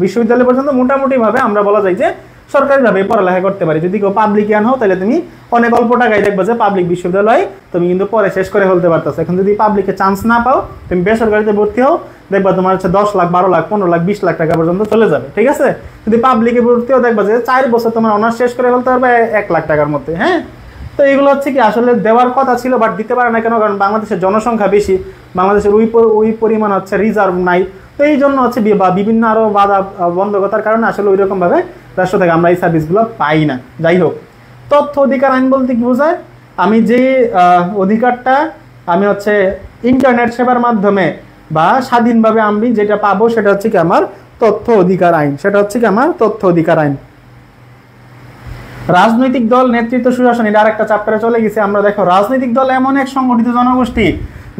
বিশ্ববিদ্যালয় পর্যন্ত মোটামুটি ভাবে আমরা বলা যায় যে সরকারিভাবে পড়ালেখা করতে পারি। যদি কেউ পাবলিকিয়ান হও তাহলে তুমি অনেক অল্প টাকায় দেখবে যে পাবলিক বিশ্ববিদ্যালয় তুমি কিন্তু পরে শেষ করে ফেলতে পারতেছো। এখন যদি পাবলিকে চান্স না পাও, তুমি বেসরকারিতে ভর্তি হও, দেখবা তোমার হচ্ছে 10 লাখ 12 লাখ 15 লাখ 20 লাখ টাকা পর্যন্ত চলে যাবে। ঠিক আছে, যদি পাবলিকে ভর্তি হও দেখবা যে 4 বছর তোমার অনার্স শেষ করে ফেলতে পারবে 1 লাখ টাকার মধ্যে। হ্যাঁ, তো এগুলো হচ্ছে কি আসলে দেওয়ার কথা ছিল, বাট দিতে পারে না কেন? কারণ বাংলাদেশের জনসংখ্যা বেশি, বাংলাদেশের ওই পরিমাণ হচ্ছে রিজার্ভ নাই। তো এই জন্য হচ্ছে বিভিন্ন আরো বাধা বন্ধকতার কারণে আসলে ওই রকম ভাবে রাষ্ট্র থেকে আমরা এই সার্ভিসগুলো পাই না। যাই হোক, তথ্য অধিকার আইন বলতে কি বোঝায়? আমি যে অধিকারটা আমি হচ্ছে ইন্টারনেট সেবার মাধ্যমে বা স্বাধীনভাবে আমি যেটা পাবো সেটা হচ্ছে কি আমার তথ্য অধিকার আইন, সেটা হচ্ছে কি আমার তথ্য অধিকার আইন। রাজনৈতিক দল নেতৃত্ব সুশাসন, এটা আরেকটা চ্যাপ্টারে চলে গেছে আমরা। দেখো, রাজনৈতিক দল এমন এক সংগঠিত জনগোষ্ঠী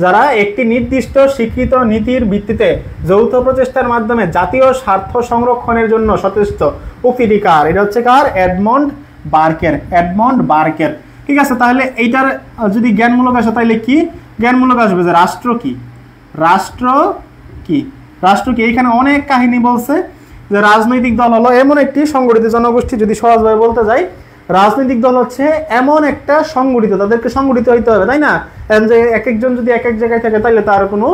যারা একটি নির্দিষ্ট স্বীকৃত নীতির ভিত্তিতে যৌথ প্রচেষ্টার মাধ্যমে জাতীয় স্বার্থ সংরক্ষণের জন্য সচেষ্ট। উক্তিটি কার? এটা হচ্ছে কার? এডমন্ড বার্কের। ঠিক আছে, তাহলে এইটার যদি জ্ঞানমূলক আসে তাহলে কি জ্ঞানমূলক আসবে? যে রাষ্ট্র কি, রাষ্ট্র কি এইখানে অনেক কাহিনী বলছে যে রাজনৈতিক দল হলো এমন একটি সংগঠিত জনগোষ্ঠী। যদি সহজভাবে বলতে যাই, রাজনৈতিক দল হচ্ছে এমন একটা সংগঠিত, তাদেরকে সংগঠিত হইতে হবে, তাই না? যে এক একজন যদি এক এক জায়গায় থাকে তাহলে তার কোনো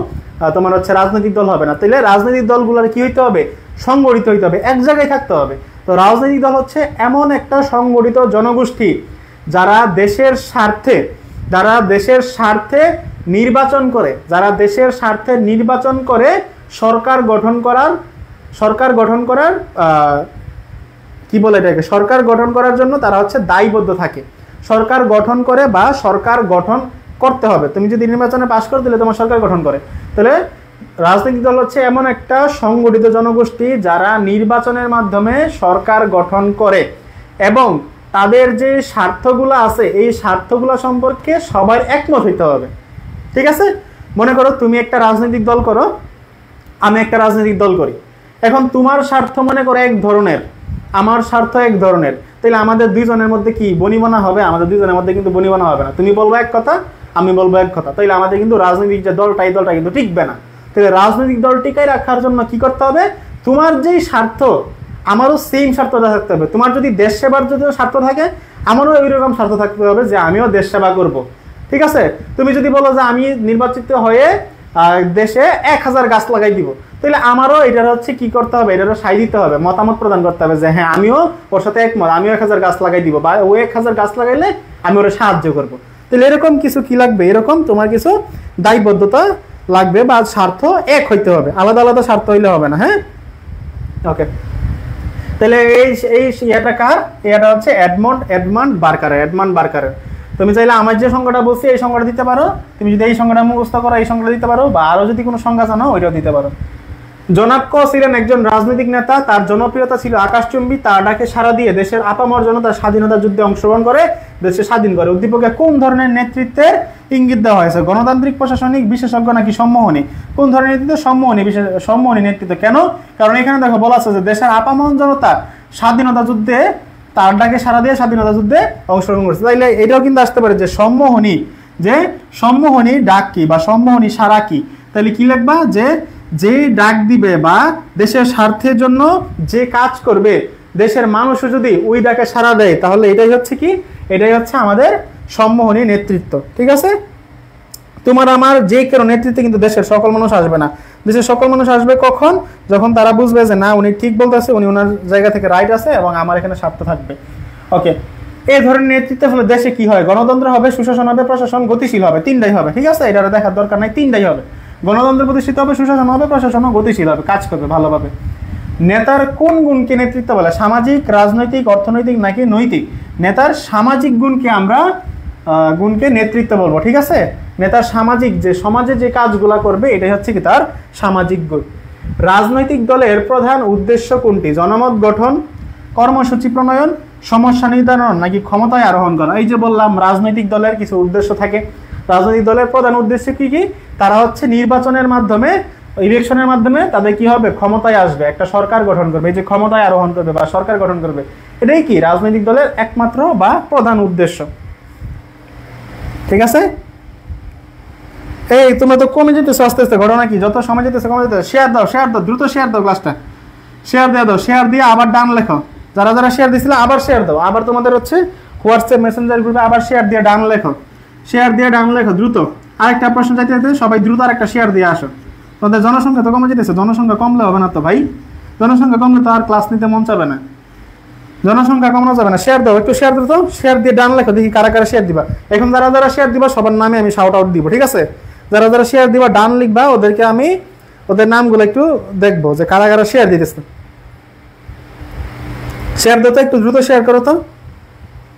তোমার হচ্ছে রাজনৈতিক দল হবে না। তাহলে রাজনৈতিক দলগুলোর কি হইতে হবে? সংগঠিত হইতে হবে, এক জায়গায় থাকতে হবে। তো রাজনৈতিক দল হচ্ছে এমন একটা সংগঠিত জনগোষ্ঠী যারা দেশের স্বার্থে নির্বাচন করে সরকার গঠন করার কি বলে এটাকে, সরকার গঠন করার জন্য তারা হচ্ছে দায়বদ্ধ থাকে। সরকার গঠন করে বা সরকার গঠন করতে হবে। তুমি যদি নির্বাচনে পাশ করে দিলে তোমার সরকার গঠন করে, তাহলে রাজনৈতিক দল হচ্ছে এমন একটা সংগঠিত জনগোষ্ঠী যারা নির্বাচনের মাধ্যমে সরকার গঠন করে এবং তাদের যে স্বার্থগুলো আছে এই স্বার্থগুলো সম্পর্কে সবার একমত হইতে হবে। ঠিক আছে, মনে করো তুমি একটা রাজনৈতিক দল করো, আমি একটা রাজনৈতিক দল করি। এখন তোমার স্বার্থ মনে করো এক ধরনের, আমার স্বার্থ এক ধরনের, তাহলে আমাদের দুইজনের মধ্যে কি বনিবনা হবে? আমাদের দুইজনের মধ্যে কিন্তু বনিবনা হবে না। তুমি বলবো এক কথা, আমি বলবো এক কথা, তাইলে আমাদের কিন্তু রাজনৈতিক যে দলটা এই দলটা কিন্তু টিকবে না। তাহলে রাজনৈতিক দল টিকাই রাখার জন্য কি করতে হবে? তোমার যেই স্বার্থ আমারও সেম স্বার্থটা থাকতে হবে। তোমার যদি দেশ সেবার যদি স্বার্থ থাকে, আমারও এইরকম স্বার্থ থাকতে হবে যে আমিও দেশ সেবা করব। ঠিক আছে, তুমি যদি বলো যে আমি নির্বাচিত হয়ে দেশে 1000 গাছ লাগাই দিব, তাহলে আমারও এটার হচ্ছে কি করতে হবে? এটারও সাই দিতে হবে, মতামত প্রদান করতে হবে যে হ্যাঁ আমিও ওর সাথে একমত, আমিও 1000 গাছ লাগাই দিব, বা ও 1000 গাছ লাগাইলে আমি ওরা সাহায্য করবো। তাহলে এরকম কিছু কি লাগবে? এরকম তোমার কিছু দায়বদ্ধতা লাগবে বা স্বার্থ এক হইতে হবে, আলাদা আলাদা স্বার্থ হইলে হবে না। হ্যাঁ, ওকে। তাহলে এই এটা কার? এটা হচ্ছে এডমন্ড বার্কারের। তুমি চাইলে আমার যে সংখ্যাটা বলছি এই সংখ্যাটা দিতে পারো, তুমি যদি এই সংখ্যাটা মুখস্থ করো এই সংখ্যাটা দিতে পারো, বা আরো যদি কোনো সংখ্যা জানো ওইটাও দিতে পারো। জনাব ক ছিলেন একজন রাজনৈতিক নেতা, তার জনপ্রিয়তা ছিল আকাশচুম্বী। তার ডাকে সাড়া দিয়ে দেশের আপামর জনতা স্বাধীনতা যুদ্ধে অংশগ্রহণ করে দেশে স্বাধীন করে। উদ্দীপকে কোন ধরনের নেতৃত্বের ইঙ্গিত দেওয়া হয়েছে? গণতান্ত্রিক, প্রশাসনিক, বিশেষজ্ঞ নাকি সম্মোহনী? কোন ধরনের নেতৃত্ব? সম্মোহনী নেতৃত্ব। কেন? কারণ এখানে দেখো বলা আছে যে দেশের আপামর জনতা স্বাধীনতা যুদ্ধে তার ডাকে সাড়া দিয়ে স্বাধীনতা যুদ্ধে অংশগ্রহণ করছে। তাইলে এটাও কিন্তু আসতে পারে যে সম্মোহনী ডাক কি বা সম্মোহনী সাড়া কি? তাহলে কি লিখবা? যে ডাক দিবে বা দেশের স্বার্থের জন্য যে কাজ করবে, দেশের মানুষও যদি ওই ডাকে সাড়া দেয়, তাহলে এটাই হচ্ছে কি? এটাই হচ্ছে আমাদের সম্মোহনী নেতৃত্ব। ঠিক আছে, তোমার আমার যে কারো নেতৃত্বে কিন্তু দেশের সকল মানুষ আসবে না। দেশের সকল মানুষ আসবে কখন? যখন তারা বুঝবে যে না উনি ঠিক বলতেছে, উনি ওনার জায়গা থেকে রাইট আছে এবং আমার এখানে স্বার্থ থাকবে। ওকে, এই ধরনের নেতৃত্বের ফলে দেশে কি হয়? গণতন্ত্র হবে, সুশাসন হবে, প্রশাসন গতিশীল হবে। তিনটাই হবে। ঠিক আছে, এটা দেখার দরকার নাই, তিনটাই হবে। গণতন্ত্র প্রতিষ্ঠিত হবে, সুশাসন হবে, প্রশাসনও গতিশীল হবে, কাজ করবে ভালোভাবে। নেতার কোন গুণকে নেতৃত্ব বলে? সামাজিক, রাজনৈতিক, অর্থনৈতিক নাকি নৈতিক? নেতার সামাজিক গুণকে নেতৃত্ব বলবো। ঠিক আছে, নেতার সামাজিক, যে সমাজে যে কাজগুলা করবে এটাই হচ্ছে কি তার সামাজিক গুণ। রাজনৈতিক দলের প্রধান উদ্দেশ্য কোনটি? জনমত গঠন, কর্মসূচি প্রণয়ন, সমস্যা নির্ধারণ নাকি ক্ষমতায় আরোহণ করা? এই যে বললাম রাজনৈতিক দলের কিছু উদ্দেশ্য থাকে। রাজনৈতিক দলের প্রধান উদ্দেশ্য কি কি? তারা হচ্ছে নির্বাচনের মাধ্যমে, ইলেকশনের মাধ্যমে তাদের কি হবে, ক্ষমতায় আসবে, একটা সরকার গঠন করবে, এই যে ক্ষমতায় আরোহণ করবে বা সরকার গঠন করবে, এটাই কি রাজনৈতিক দলের একমাত্র বা প্রধান উদ্দেশ্য। ঠিক আছে, এই তোমরা তো কমে যেতেছো আস্তে আস্তে, ঘটনা কি যত সময় যেতেছে কমে যেতেছে। শেয়ার দাও, শেয়ার দাও, দ্রুত শেয়ার দাও, ক্লাসটা শেয়ার দিয়ে দাও, শেয়ার দিয়ে আবার ডান লেখো, যারা যারা শেয়ার দিছিলে আবার শেয়ার দাও, আবার তোমাদের হচ্ছে হোয়াটসঅ্যাপ মেসেঞ্জার গ্রুপে আবার শেয়ার দিয়ে ডান লেখো, শেয়ার দিয়ে ডান লেখো দ্রুত। আরেকটা প্রশ্ন চাইতে চাইতে সবাই দ্রুত আরেকটা শেয়ার দিয়ে আসো। তোমাদের জনসংখ্যা তো কমে যেতেছে, জনসংখ্যা কমলে হবে না তো ভাই, জনসংখ্যা কমলে তো আর ক্লাস নিতে মন চাবে না, জনসংখ্যা কমানো যাবে না। শেয়ার দাও, একটু শেয়ার দ্রুত, শেয়ার দিয়ে ডান লেখো, দেখি কারা কারা শেয়ার দিবা। এখন যারা যারা শেয়ার দিবা সবার নামে আমি শাউট আউট দিব, ঠিক আছে? যারা যারা শেয়ার দিবা ডান লিখবা, ওদেরকে আমি ওদের নামগুলো একটু দেখবো যে কারা কারা শেয়ার দিতেছে। শেয়ার দাও তো, একটু দ্রুত শেয়ার করো তো,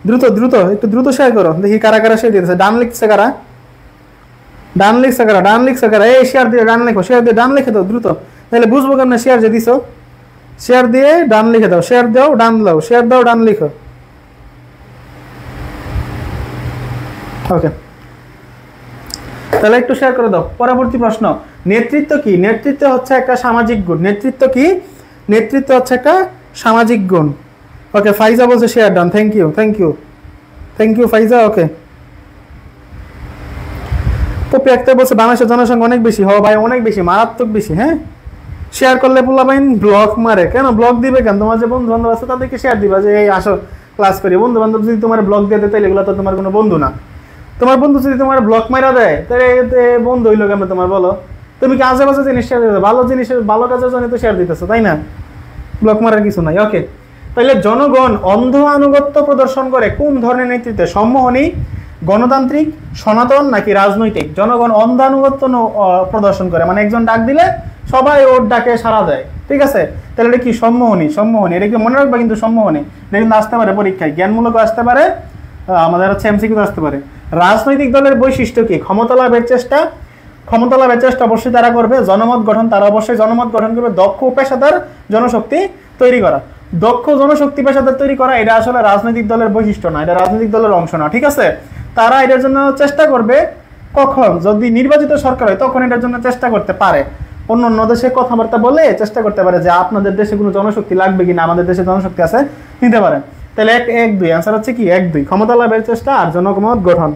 দ্রুত দ্রুত একটু দ্রুত শেয়ার করো, দেখি কারা কারা শেয়ার দিতেছে। ডান লিখছে কারা, ডান লিখছে কারা, ডান লিখছে কারা, এই শেয়ার দিয়ে ডান লেখো, শেয়ার দিয়ে ডান লিখে দাও দ্রুত, তাহলে বুঝবো কেমন শেয়ার যে দিছো। শেয়ার দিয়ে ডান লিখে দাও, শেয়ার দাও ডান দাও, শেয়ার দাও ডান লিখো। ওকে, তাহলে একটু শেয়ার করে দাও। পরবর্তী প্রশ্ন, নেতৃত্ব কি? নেতৃত্ব হচ্ছে একটা সামাজিক গুণ। নেতৃত্ব কি? নেতৃত্ব হচ্ছে একটা সামাজিক গুণ। ওকে, ফাইজা বলছে share done, thank you, thank you, thank you Faiza. Okay, poppy Akter বলছে বাংলাদেশের জনসংখ্যা অনেক বেশি। হয় ভাই, অনেক বেশি, মারাত্মক বেশি। হ্যাঁ, শেয়ার করলে পোলাপাইন ব্লক মারে, কেন ব্লক দিবে কেন? তোমার যে বন্ধু বান্ধব আছে তাদেরকে শেয়ার দিবা যে এই আসো ক্লাস করি। বন্ধু বান্ধব যদি তোমার ব্লক দিয়ে দেয় তাহলে এগুলো তো তোমার কোনো বন্ধু না। তোমার বন্ধু যদি তোমার ব্লক মারা দেয় তাহলে বন্ধু হইলো কেন তোমার, বলো? তুমি কি আশেপাশে জিনিস শেয়ার দিতে, ভালো জিনিসের ভালো কাজের জন্য তো শেয়ার দিতেছো, তাই না? ব্লক মারার কিছু নাই। ওকে, তাহলে জনগণ অন্ধ আনুগত্য প্রদর্শন করে কোন ধরনের নেতৃত্বে? সম্মোহনী, গণতান্ত্রিক, সনাতন নাকি রাজনৈতিক? জনগণ অন্ধ আনুগত্য প্রদর্শন করে, মানে একজন ডাক দিলে সবাই ওর ডাকে সাড়া দেয়, ঠিক আছে? তাহলে এটা কি? সম্মোহনী। সম্মোহনী, এটা কি মনে রাখবা কিন্তু, সম্মোহনী এটা কিন্তু আসতে পারে পরীক্ষায়, জ্ঞানমূলক আসতে পারে, আমাদের হচ্ছে এমসিকিউ আসতে পারে। রাজনৈতিক দলের বৈশিষ্ট্য কি? ক্ষমতা লাভের চেষ্টা, ক্ষমতা লাভের চেষ্টা অবশ্যই তারা করবে। জনমত গঠন, তারা অবশ্যই জনমত গঠন করবে। দক্ষ পেশাদার জনশক্তি তৈরি করা, দক্ষ জনশক্তি পেশাদার তৈরি করা, এটা আসলে রাজনৈতিক দলের বৈশিষ্ট্য না, এটা রাজনৈতিক দলের অংশ না, ঠিক আছে? তারা এটার জন্য চেষ্টা করবে কখন? যদি নির্বাচিত সরকার হয় তখন এটার জন্য চেষ্টা করতে পারে। অন্য অন্য দেশে কথাবার্তা বলে চেষ্টা করতে পারে যে আপনাদের দেশে কোনো জনশক্তি লাগবে কিনা, আমাদের দেশে জনশক্তি আছে, নিতে পারেন। তাহলে এক দুই অ্যান্সার হচ্ছে কি? 1 2, ক্ষমতা লাভের চেষ্টা আর জনমত গঠন।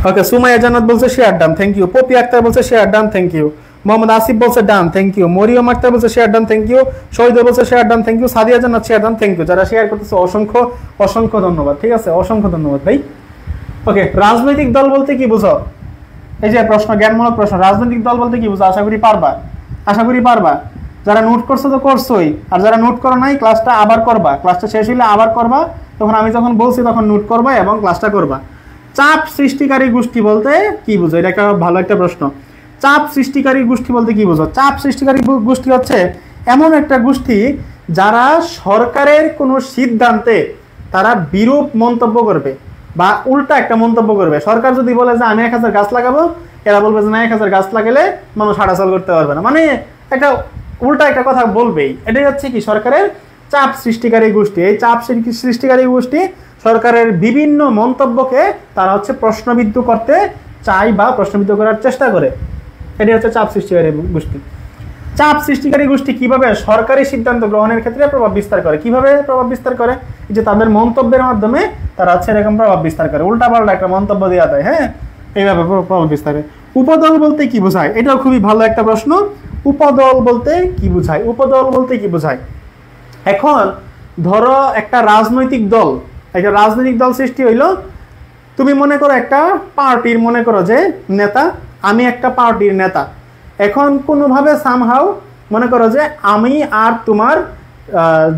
ওকে, সুমাইয়া জান্নাত বলছে share done, thank you. Popy Akter বলছে share done, thank you. Mohammad Asif বলছে done, thank you. Mariam Akter বলছে share done, thank you. Shahid বলছে share done, thank you. Sadia Jannat share done, thank you. যারা শেয়ার করতেছে অসংখ্য অসংখ্য ধন্যবাদ, ঠিক আছে? অসংখ্য ধন্যবাদ ভাই। ওকে, রাজনৈতিক দল বলতে কি বুঝো? এই যে প্রশ্ন, জ্ঞানমূলক প্রশ্ন, রাজনৈতিক দল বলতে কি বুঝো? আশা করি পারবা, আশা করি পারবা। যারা নোট করছো তো করছোই, আর যারা নোট করো নাই ক্লাসটা আবার করবা, ক্লাসটা শেষ হইলে আবার করবা, তখন আমি যখন বলছি তখন নোট করবা এবং ক্লাসটা করবা। চাপ সৃষ্টিকারী গোষ্ঠী বলতে কি বুঝো? এটা একটা ভালো একটা প্রশ্ন। চাপ সৃষ্টিকারী গোষ্ঠী বলতে কি বুঝো? চাপ সৃষ্টিকারী গোষ্ঠী হচ্ছে এমন একটা গোষ্ঠী যারা সরকারের কোনো সিদ্ধান্তে তারা বিরূপ মন্তব্য করবে বা উল্টা একটা মন্তব্য করবে। সরকার যদি বলে যে আমি 1000 গাছ লাগাবো, এরা বলবে যে না, 1000 গাছ লাগালে মানুষ হাঁটাচল করতে পারবে না, মানে একটা উল্টা একটা কথা বলবেই। এটাই হচ্ছে কি সরকারের চাপ সৃষ্টিকারী গোষ্ঠী। এই চাপ সৃষ্টিকারী গোষ্ঠী সরকারের বিভিন্ন মন্তব্যকে তারা হচ্ছে প্রশ্নবিদ্ধ করতে চায় বা প্রশ্নবিদ্ধ করার চেষ্টা করে, এটাই হচ্ছে চাপ সৃষ্টিকারী গোষ্ঠী। চাপ সৃষ্টিকারী গোষ্ঠী কিভাবে সরকারি সিদ্ধান্ত গ্রহণের ক্ষেত্রে প্রভাব বিস্তার করে? কিভাবে প্রভাব বিস্তার করে? যে তাদের মন্তব্যের মাধ্যমে তারা হচ্ছে এরকম প্রভাব বিস্তার করে, উল্টা পাল্টা একটা মন্তব্য দেওয়া দেয়, হ্যাঁ, এইভাবে প্রভাব বিস্তার করে। উপদল বলতে কি বোঝায়? এটাও খুবই ভালো একটা প্রশ্ন। উপদল বলতে কি বোঝায়? উপদল বলতে কি বোঝায়? এখন ধরো একটা রাজনৈতিক দল, একটা রাজনৈতিক দল সৃষ্টি হইলো। তুমি মনে করো একটা পার্টির, মনে করো যে নেতা, আমি একটা পার্টির নেতা। এখন কোনোভাবে সামহাও মনে করো যে আমি আর তোমার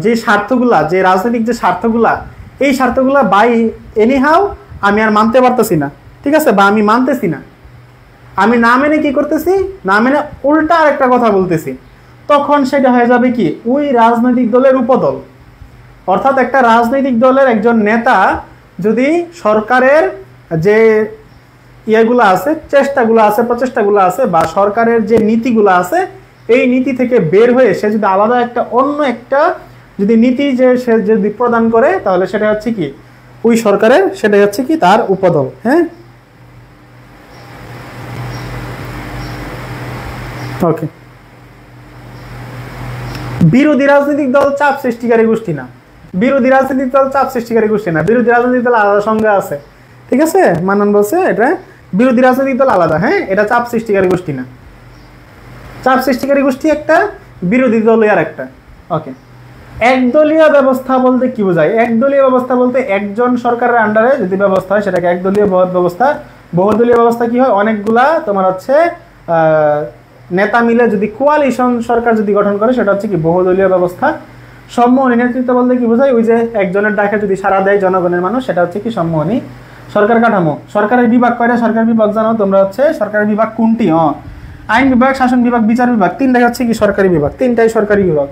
যে স্বার্থগুলা, যে রাজনৈতিক যে স্বার্থগুলা, এই স্বার্থগুলা বাই এনিহাও আমি আর মানতে পারতেছি না, ঠিক আছে? বা আমি মানতেছি না, আমি না মেনে কি করতেছি? না মেনে উল্টা আর একটা কথা বলতেছি। তখন সেটা হয়ে যাবে কি? ওই রাজনৈতিক দলের উপদল। অর্থাৎ একটা রাজনৈতিক দলের একজন নেতা যদি সরকারের যে ইয়েগুলো আছে, চেষ্টাগুলো আছে, প্রচেষ্টাগুলো আছে, বা সরকারের যে নীতিগুলো আছে, এই নীতি থেকে বের হয়ে সে যদি আলাদা একটা অন্য একটা যদি নীতি যে সে যদি প্রদান করে তাহলে সেটা হচ্ছে কি ওই সরকারের, সেটাই হচ্ছে কি তার উপদল। হ্যাঁ, ওকে। বিরোধী রাজনৈতিক দল চাপ সৃষ্টিকারী গোষ্ঠী না, বিরোধী রাজনৈতিক দল চাপ সৃষ্টিকারী গোষ্ঠী না, বিরোধী রাজনৈতিক দল আলাদা সংজ্ঞা আছে, ঠিক আছে? মানন বলছে এটা বিরোধী রাজনৈতিক দল আলাদা, হ্যাঁ, এটা চাপ সৃষ্টিকারী গোষ্ঠী না। চাপ সৃষ্টিকারী গোষ্ঠী একটা, বিরোধী দল আর একটা। ওকে, একদলীয় ব্যবস্থা বলতে কি বোঝায়? একদলীয় ব্যবস্থা বলতে একজন সরকারের আন্ডারে যদি ব্যবস্থা হয় সেটাকে একদলীয় ব্যবস্থা। বহুদলীয় ব্যবস্থা কি হয়? অনেকগুলা তোমার হচ্ছে নেতা মিলে যদি কোয়ালিশন সরকার যদি গঠন করে সেটা হচ্ছে কি বহুদলীয় ব্যবস্থা। সম্মোহনী নেতৃত্ব বলতে কি বোঝায়? ওই যে একজনের ডাকে যদি সাড়া দেয় জনগণের মানুষ, সেটা হচ্ছে কি সম্মোহনী। সরকার কাঠামো, সরকারের বিভাগ কয়টা? সরকার বিভাগ জানো তোমরা হচ্ছে সরকারের বিভাগ কোনটি? আইন বিভাগ, শাসন বিভাগ, বিচার বিভাগ, তিনটাই হচ্ছে কি সরকারি বিভাগ, তিনটাই সরকারি বিভাগ।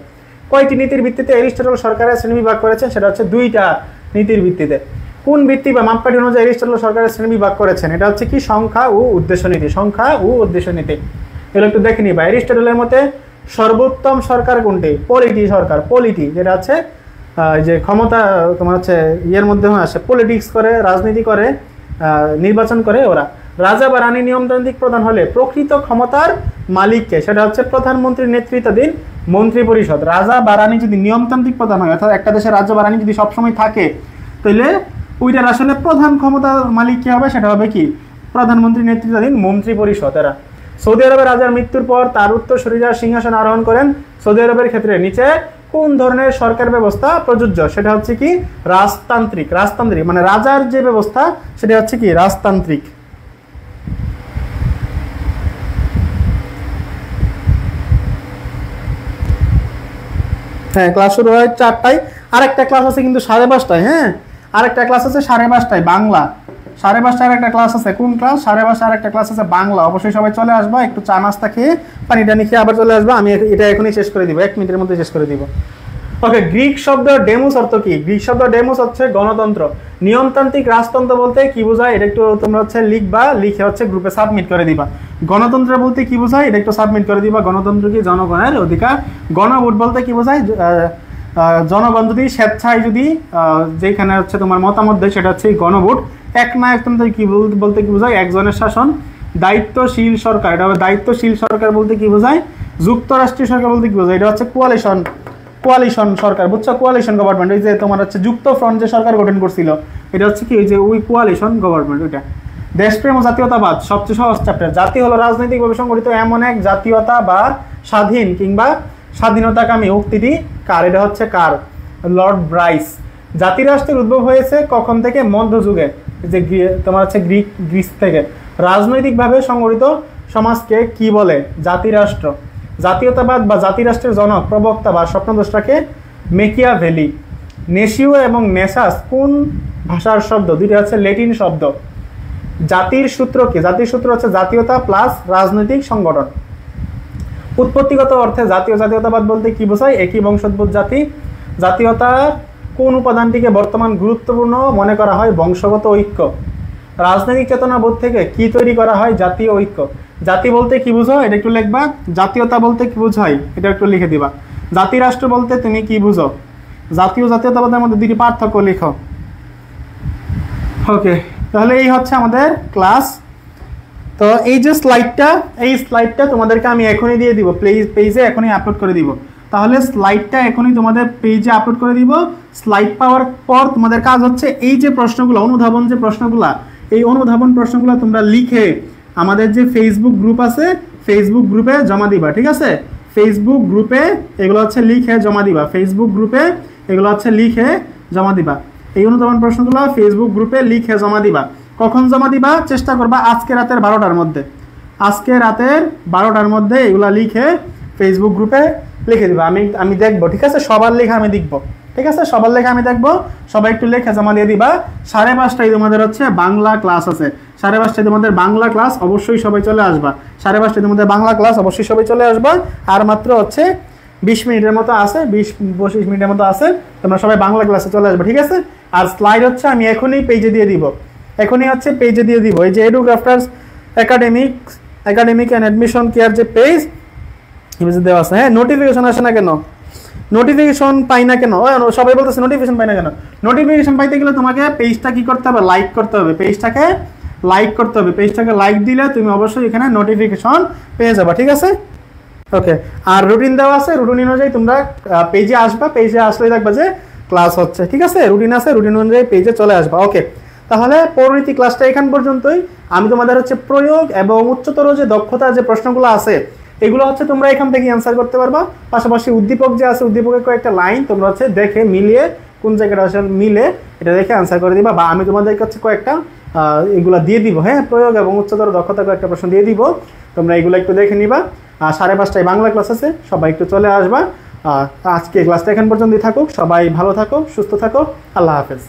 কয়টি নীতির ভিত্তিতে এরিস্টটল সরকারের শ্রেণী বিভাগ করেছেন? সেটা হচ্ছে দুইটা নীতির ভিত্তিতে। কোন ভিত্তি বা মাপকাঠি অনুযায়ী এরিস্টটল সরকারের শ্রেণী বিভাগ করেছেন? এটা হচ্ছে কি সংখ্যা ও উদ্দেশ্য নীতি, সংখ্যা ও উদ্দেশ্য নীতি। এগুলো একটু দেখে নিবা। এরিস্টটলের মতে সর্বোত্তম সরকার কোনটি? পলিটি সরকার, পলিটি যেটা আছে যে ক্ষমতা তোমার হচ্ছে ইয়ের মধ্যে আসে, পলিটিক্স করে, রাজনীতি করে, নির্বাচন করে ওরা। রাজা বা রানী নিয়মতান্ত্রিক প্রধান হলে প্রকৃত ক্ষমতার মালিককে? সেটা হচ্ছে প্রধানমন্ত্রীর নেতৃত্বাধীন মন্ত্রী পরিষদ। রাজা বা রানী যদি নিয়মতান্ত্রিক প্রধান হয়, অর্থাৎ একটা দেশের রাজা বা রানী যদি সবসময় থাকে, তাহলে ওইটার আসলে প্রধান ক্ষমতার মালিক কে হবে? সেটা হবে কি প্রধানমন্ত্রীর নেতৃত্বাধীন মন্ত্রী পরিষদ। এরা সৌদি আরবের রাজার মৃত্যুর পর তার উত্তরসূরিরা সিংহাসন আরোহণ করেন। সৌদি আরবের ক্ষেত্রে নিচে কোন ধরনের সরকার ব্যবস্থা প্রযোজ্য? সেটা হচ্ছে কি রাজতান্ত্রিক। রাজতান্ত্রিক মানে রাজার যে ব্যবস্থা সেটা হচ্ছে কি রাজতান্ত্রিক। হ্যাঁ, ক্লাস শুরু হয় 4টায়, আরেকটা ক্লাস আছে কিন্তু 5:30টায়। হ্যাঁ, আরেকটা ক্লাস আছে 5:30টায় বাংলা। 5:30টায় একটা ক্লাস আছে। কোন ক্লাস? 5:30টায় আরেকটা ক্লাস আছে বাংলা। অবশ্যই সবাই চলে আসবা, একটু চা নাস্তা খেয়ে পানি টানি খেয়ে আবার চলে আসবা। আমি এটা এখনই শেষ করে দিব, 1 মিনিটের মধ্যে শেষ করে দিব। ওকে, গ্রিক শব্দ ডেমোস অর্থ কি? গ্রিক শব্দ ডেমোস হচ্ছে গণতন্ত্র। নিয়মতান্ত্রিক রাজতন্ত্র বলতে কি বোঝায়? এটা একটু তোমরা হচ্ছে লিখবা, লিখে হচ্ছে গ্রুপে সাবমিট করে দিবা। গণতন্ত্র বলতে কি বোঝায়? এটা একটু সাবমিট করে দিবা। গণতন্ত্র কি? জনগণের অধিকার। গণভোট বলতে কি বোঝায়? জনগণ যদি স্বেচ্ছায় যদি যেখানে হচ্ছে তোমার মতামত দেয় সেটা হচ্ছে গণভোট। একনায়কতন্ত্র কি বলতে কি বোঝায়? একজনের শাসন। দায়িত্বশীল সরকার, এটা হবে দায়িত্বশীল সরকার বলতে কি বোঝায়? যুক্তরাষ্ট্রীয় সরকার বলতে কি বোঝায়? এটা হচ্ছে কোয়ালিশন, কোয়ালিশন সরকার, বুঝছো? Coalition government. ওই যে তোমার হচ্ছে যুক্ত ফ্রন্ট যে সরকার গঠন করছিল, এটা হচ্ছে কি ওই যে ওই কোয়ালিশন গভর্নমেন্ট। ওইটা দেশপ্রেম ও জাতীয়তাবাদ, সবচেয়ে সহজ চ্যাপ্টার। জাতি হলো রাজনৈতিকভাবে সংগঠিত এমন এক জাতীয়তা বা স্বাধীন কিংবা স্বাধীনতাকামী। উক্তিটি কার? এটা হচ্ছে কার? Lord Bryce. জাতিরাষ্ট্রের উদ্ভব হয়েছে কখন থেকে? মধ্যযুগে, যে তোমার হচ্ছে গ্রিস থেকে। রাজনৈতিকভাবে সংগঠিত সমাজকে কি বলে? জাতিরাষ্ট্র। জাতীয়তাবাদ বা জাতিরাষ্ট্রের জনক, প্রবক্তা বা স্বপ্নদ্রষ্টাকে মেকিয়াভেলি। নেশিও এবং নেশাস কোন ভাষার শব্দ? দুইটা হচ্ছে ল্যাটিন শব্দ। জাতির সূত্র কি? জাতির সূত্র হচ্ছে জাতীয়তা প্লাস রাজনৈতিক সংগঠন। উৎপত্তিগত অর্থে জাতীয় জাতীয়তাবাদ বলতে কি বোঝায়? একই বংশোদ্ভূত জাতি। জাতীয়তা কোন উপাদানটিকে বর্তমান গুরুত্বপূর্ণ মনে করা হয়? বংশগত ঐক্য। রাজনৈতিক চেতনাবোধ থেকে কি তৈরি করা হয়? জাতীয় ঐক্য। জাতি বলতে কি বুঝো? এটা একটু লিখবা। জাতীয়তা বলতে কি বোঝায়? এটা একটু লিখে দিবা। জাতিরাষ্ট্র বলতে তুমি কি বুঝো? জাতীয় জাতীয়তাবাদের মধ্যে দুটি পার্থক্য লিখো। ওকে, তাহলে এই হচ্ছে আমাদের ক্লাস। তো এই যে স্লাইডটা, এই স্লাইডটা তোমাদেরকে আমি এখনই দিয়ে দিব, পেজে এখনই আপলোড করে দিব। তাহলে স্লাইডটা এখনই তোমাদের পেজে আপলোড করে দিব। স্লাইড পাওয়ার পর তোমাদের কাজ হচ্ছে এই যে প্রশ্নগুলো, অনুধাবন যে প্রশ্নগুলো, এই অনুধাবন প্রশ্নগুলো তোমরা লিখে আমাদের যে ফেসবুক গ্রুপ আছে, ফেসবুক গ্রুপে জমা দিবা। ঠিক আছে? ফেসবুক গ্রুপে এগুলো হচ্ছে লিখে জমা দিবা। ফেসবুক গ্রুপে এগুলো হচ্ছে লিখে জমা দিবা। এই অনুধাবন প্রশ্নগুলো ফেসবুক গ্রুপে লিখে জমা দিবা। কখন জমা দিবা? চেষ্টা করবা আজকে রাতের 12টার মধ্যে। আজকে রাতের 12টার মধ্যে এগুলা লিখে ফেসবুক গ্রুপে লিখে দিবা। আমি দেখবো। ঠিক আছে? সবার লেখা আমি দেখবো। ঠিক আছে? সবার লেখা আমি দেখবো। সবাই একটু লেখা জমা দিয়ে দিবা। 5:30টায় তোমাদের হচ্ছে বাংলা ক্লাস আছে। 5:30টায় তোমাদের বাংলা ক্লাস, অবশ্যই সবাই চলে আসবা। 5:30টায় তোমাদের বাংলা ক্লাস, অবশ্যই সবাই চলে আসবা। আর মাত্র হচ্ছে 20 মিনিটের মতো আছে, 20-25 মিনিটের মতো আছে। তোমরা সবাই বাংলা ক্লাসে চলে আসবে। ঠিক আছে? আর স্লাইড হচ্ছে আমি এখনই পেজে দিয়ে দিব। এখনই হচ্ছে পেজে দিয়ে দিব। এই যে এডুক্রাফটার্স একাডেমিক অ্যান্ড অ্যাডমিশন কেয়ার যে পেজ দেওয়া আছে। হ্যাঁ, নোটিফিকেশন আসে না কেন? নোটিফিকেশন পাই না কেন? সবাই বলতেছে নোটিফিকেশন পাই না কেন? নোটিফিকেশন পাইতে গেলে তোমাকে পেজটা কি করতে হবে? লাইক করতে হবে। পেজটাকে লাইক করতে হবে। পেজটাকে লাইক দিলে তুমি অবশ্যই এখানে নোটিফিকেশন পেয়ে যাবে, ঠিক আছে? ওকে, আর রুটিন দেওয়া আছে, রুটিন অনুযায়ী তোমরা পেজে আসবা, পেজে আসলেই দেখবা যে ক্লাস হচ্ছে, ঠিক আছে? রুটিন আছে, রুটিন অনুযায়ী পেজে চলে আসবা। ওকে, তাহলে পরিণতি ক্লাসটা এখান পর্যন্তই। আমি তোমাদের হচ্ছে প্রয়োগ এবং উচ্চতর যে দক্ষতা যে প্রশ্নগুলো আছে এগুলো হচ্ছে তোমরা এখান থেকে অ্যান্সার করতে পারবা। পাশাপাশি উদ্দীপক যে আছে, উদ্দীপকের কয়েকটা লাইন তোমরা হচ্ছে দেখে মিলিয়ে কোন জায়গাটা আসলে মিলে এটা দেখে অ্যান্সার করে দিবা, বা আমি তোমাদের কাছে কয়েকটা এগুলা দিয়ে দিব, হ্যাঁ, প্রয়োগ এবং উচ্চতর দক্ষতা কয়েকটা প্রশ্ন দিয়ে দিব, তোমরা এগুলো একটু দেখে নিবা। 5:30টায় বাংলা ক্লাস আছে, সবাই একটু চলে আসবা। আজকে ক্লাসটা এখান পর্যন্তই থাকুক। সবাই ভালো থাকো, সুস্থ থাকো, আল্লাহ হাফেজ।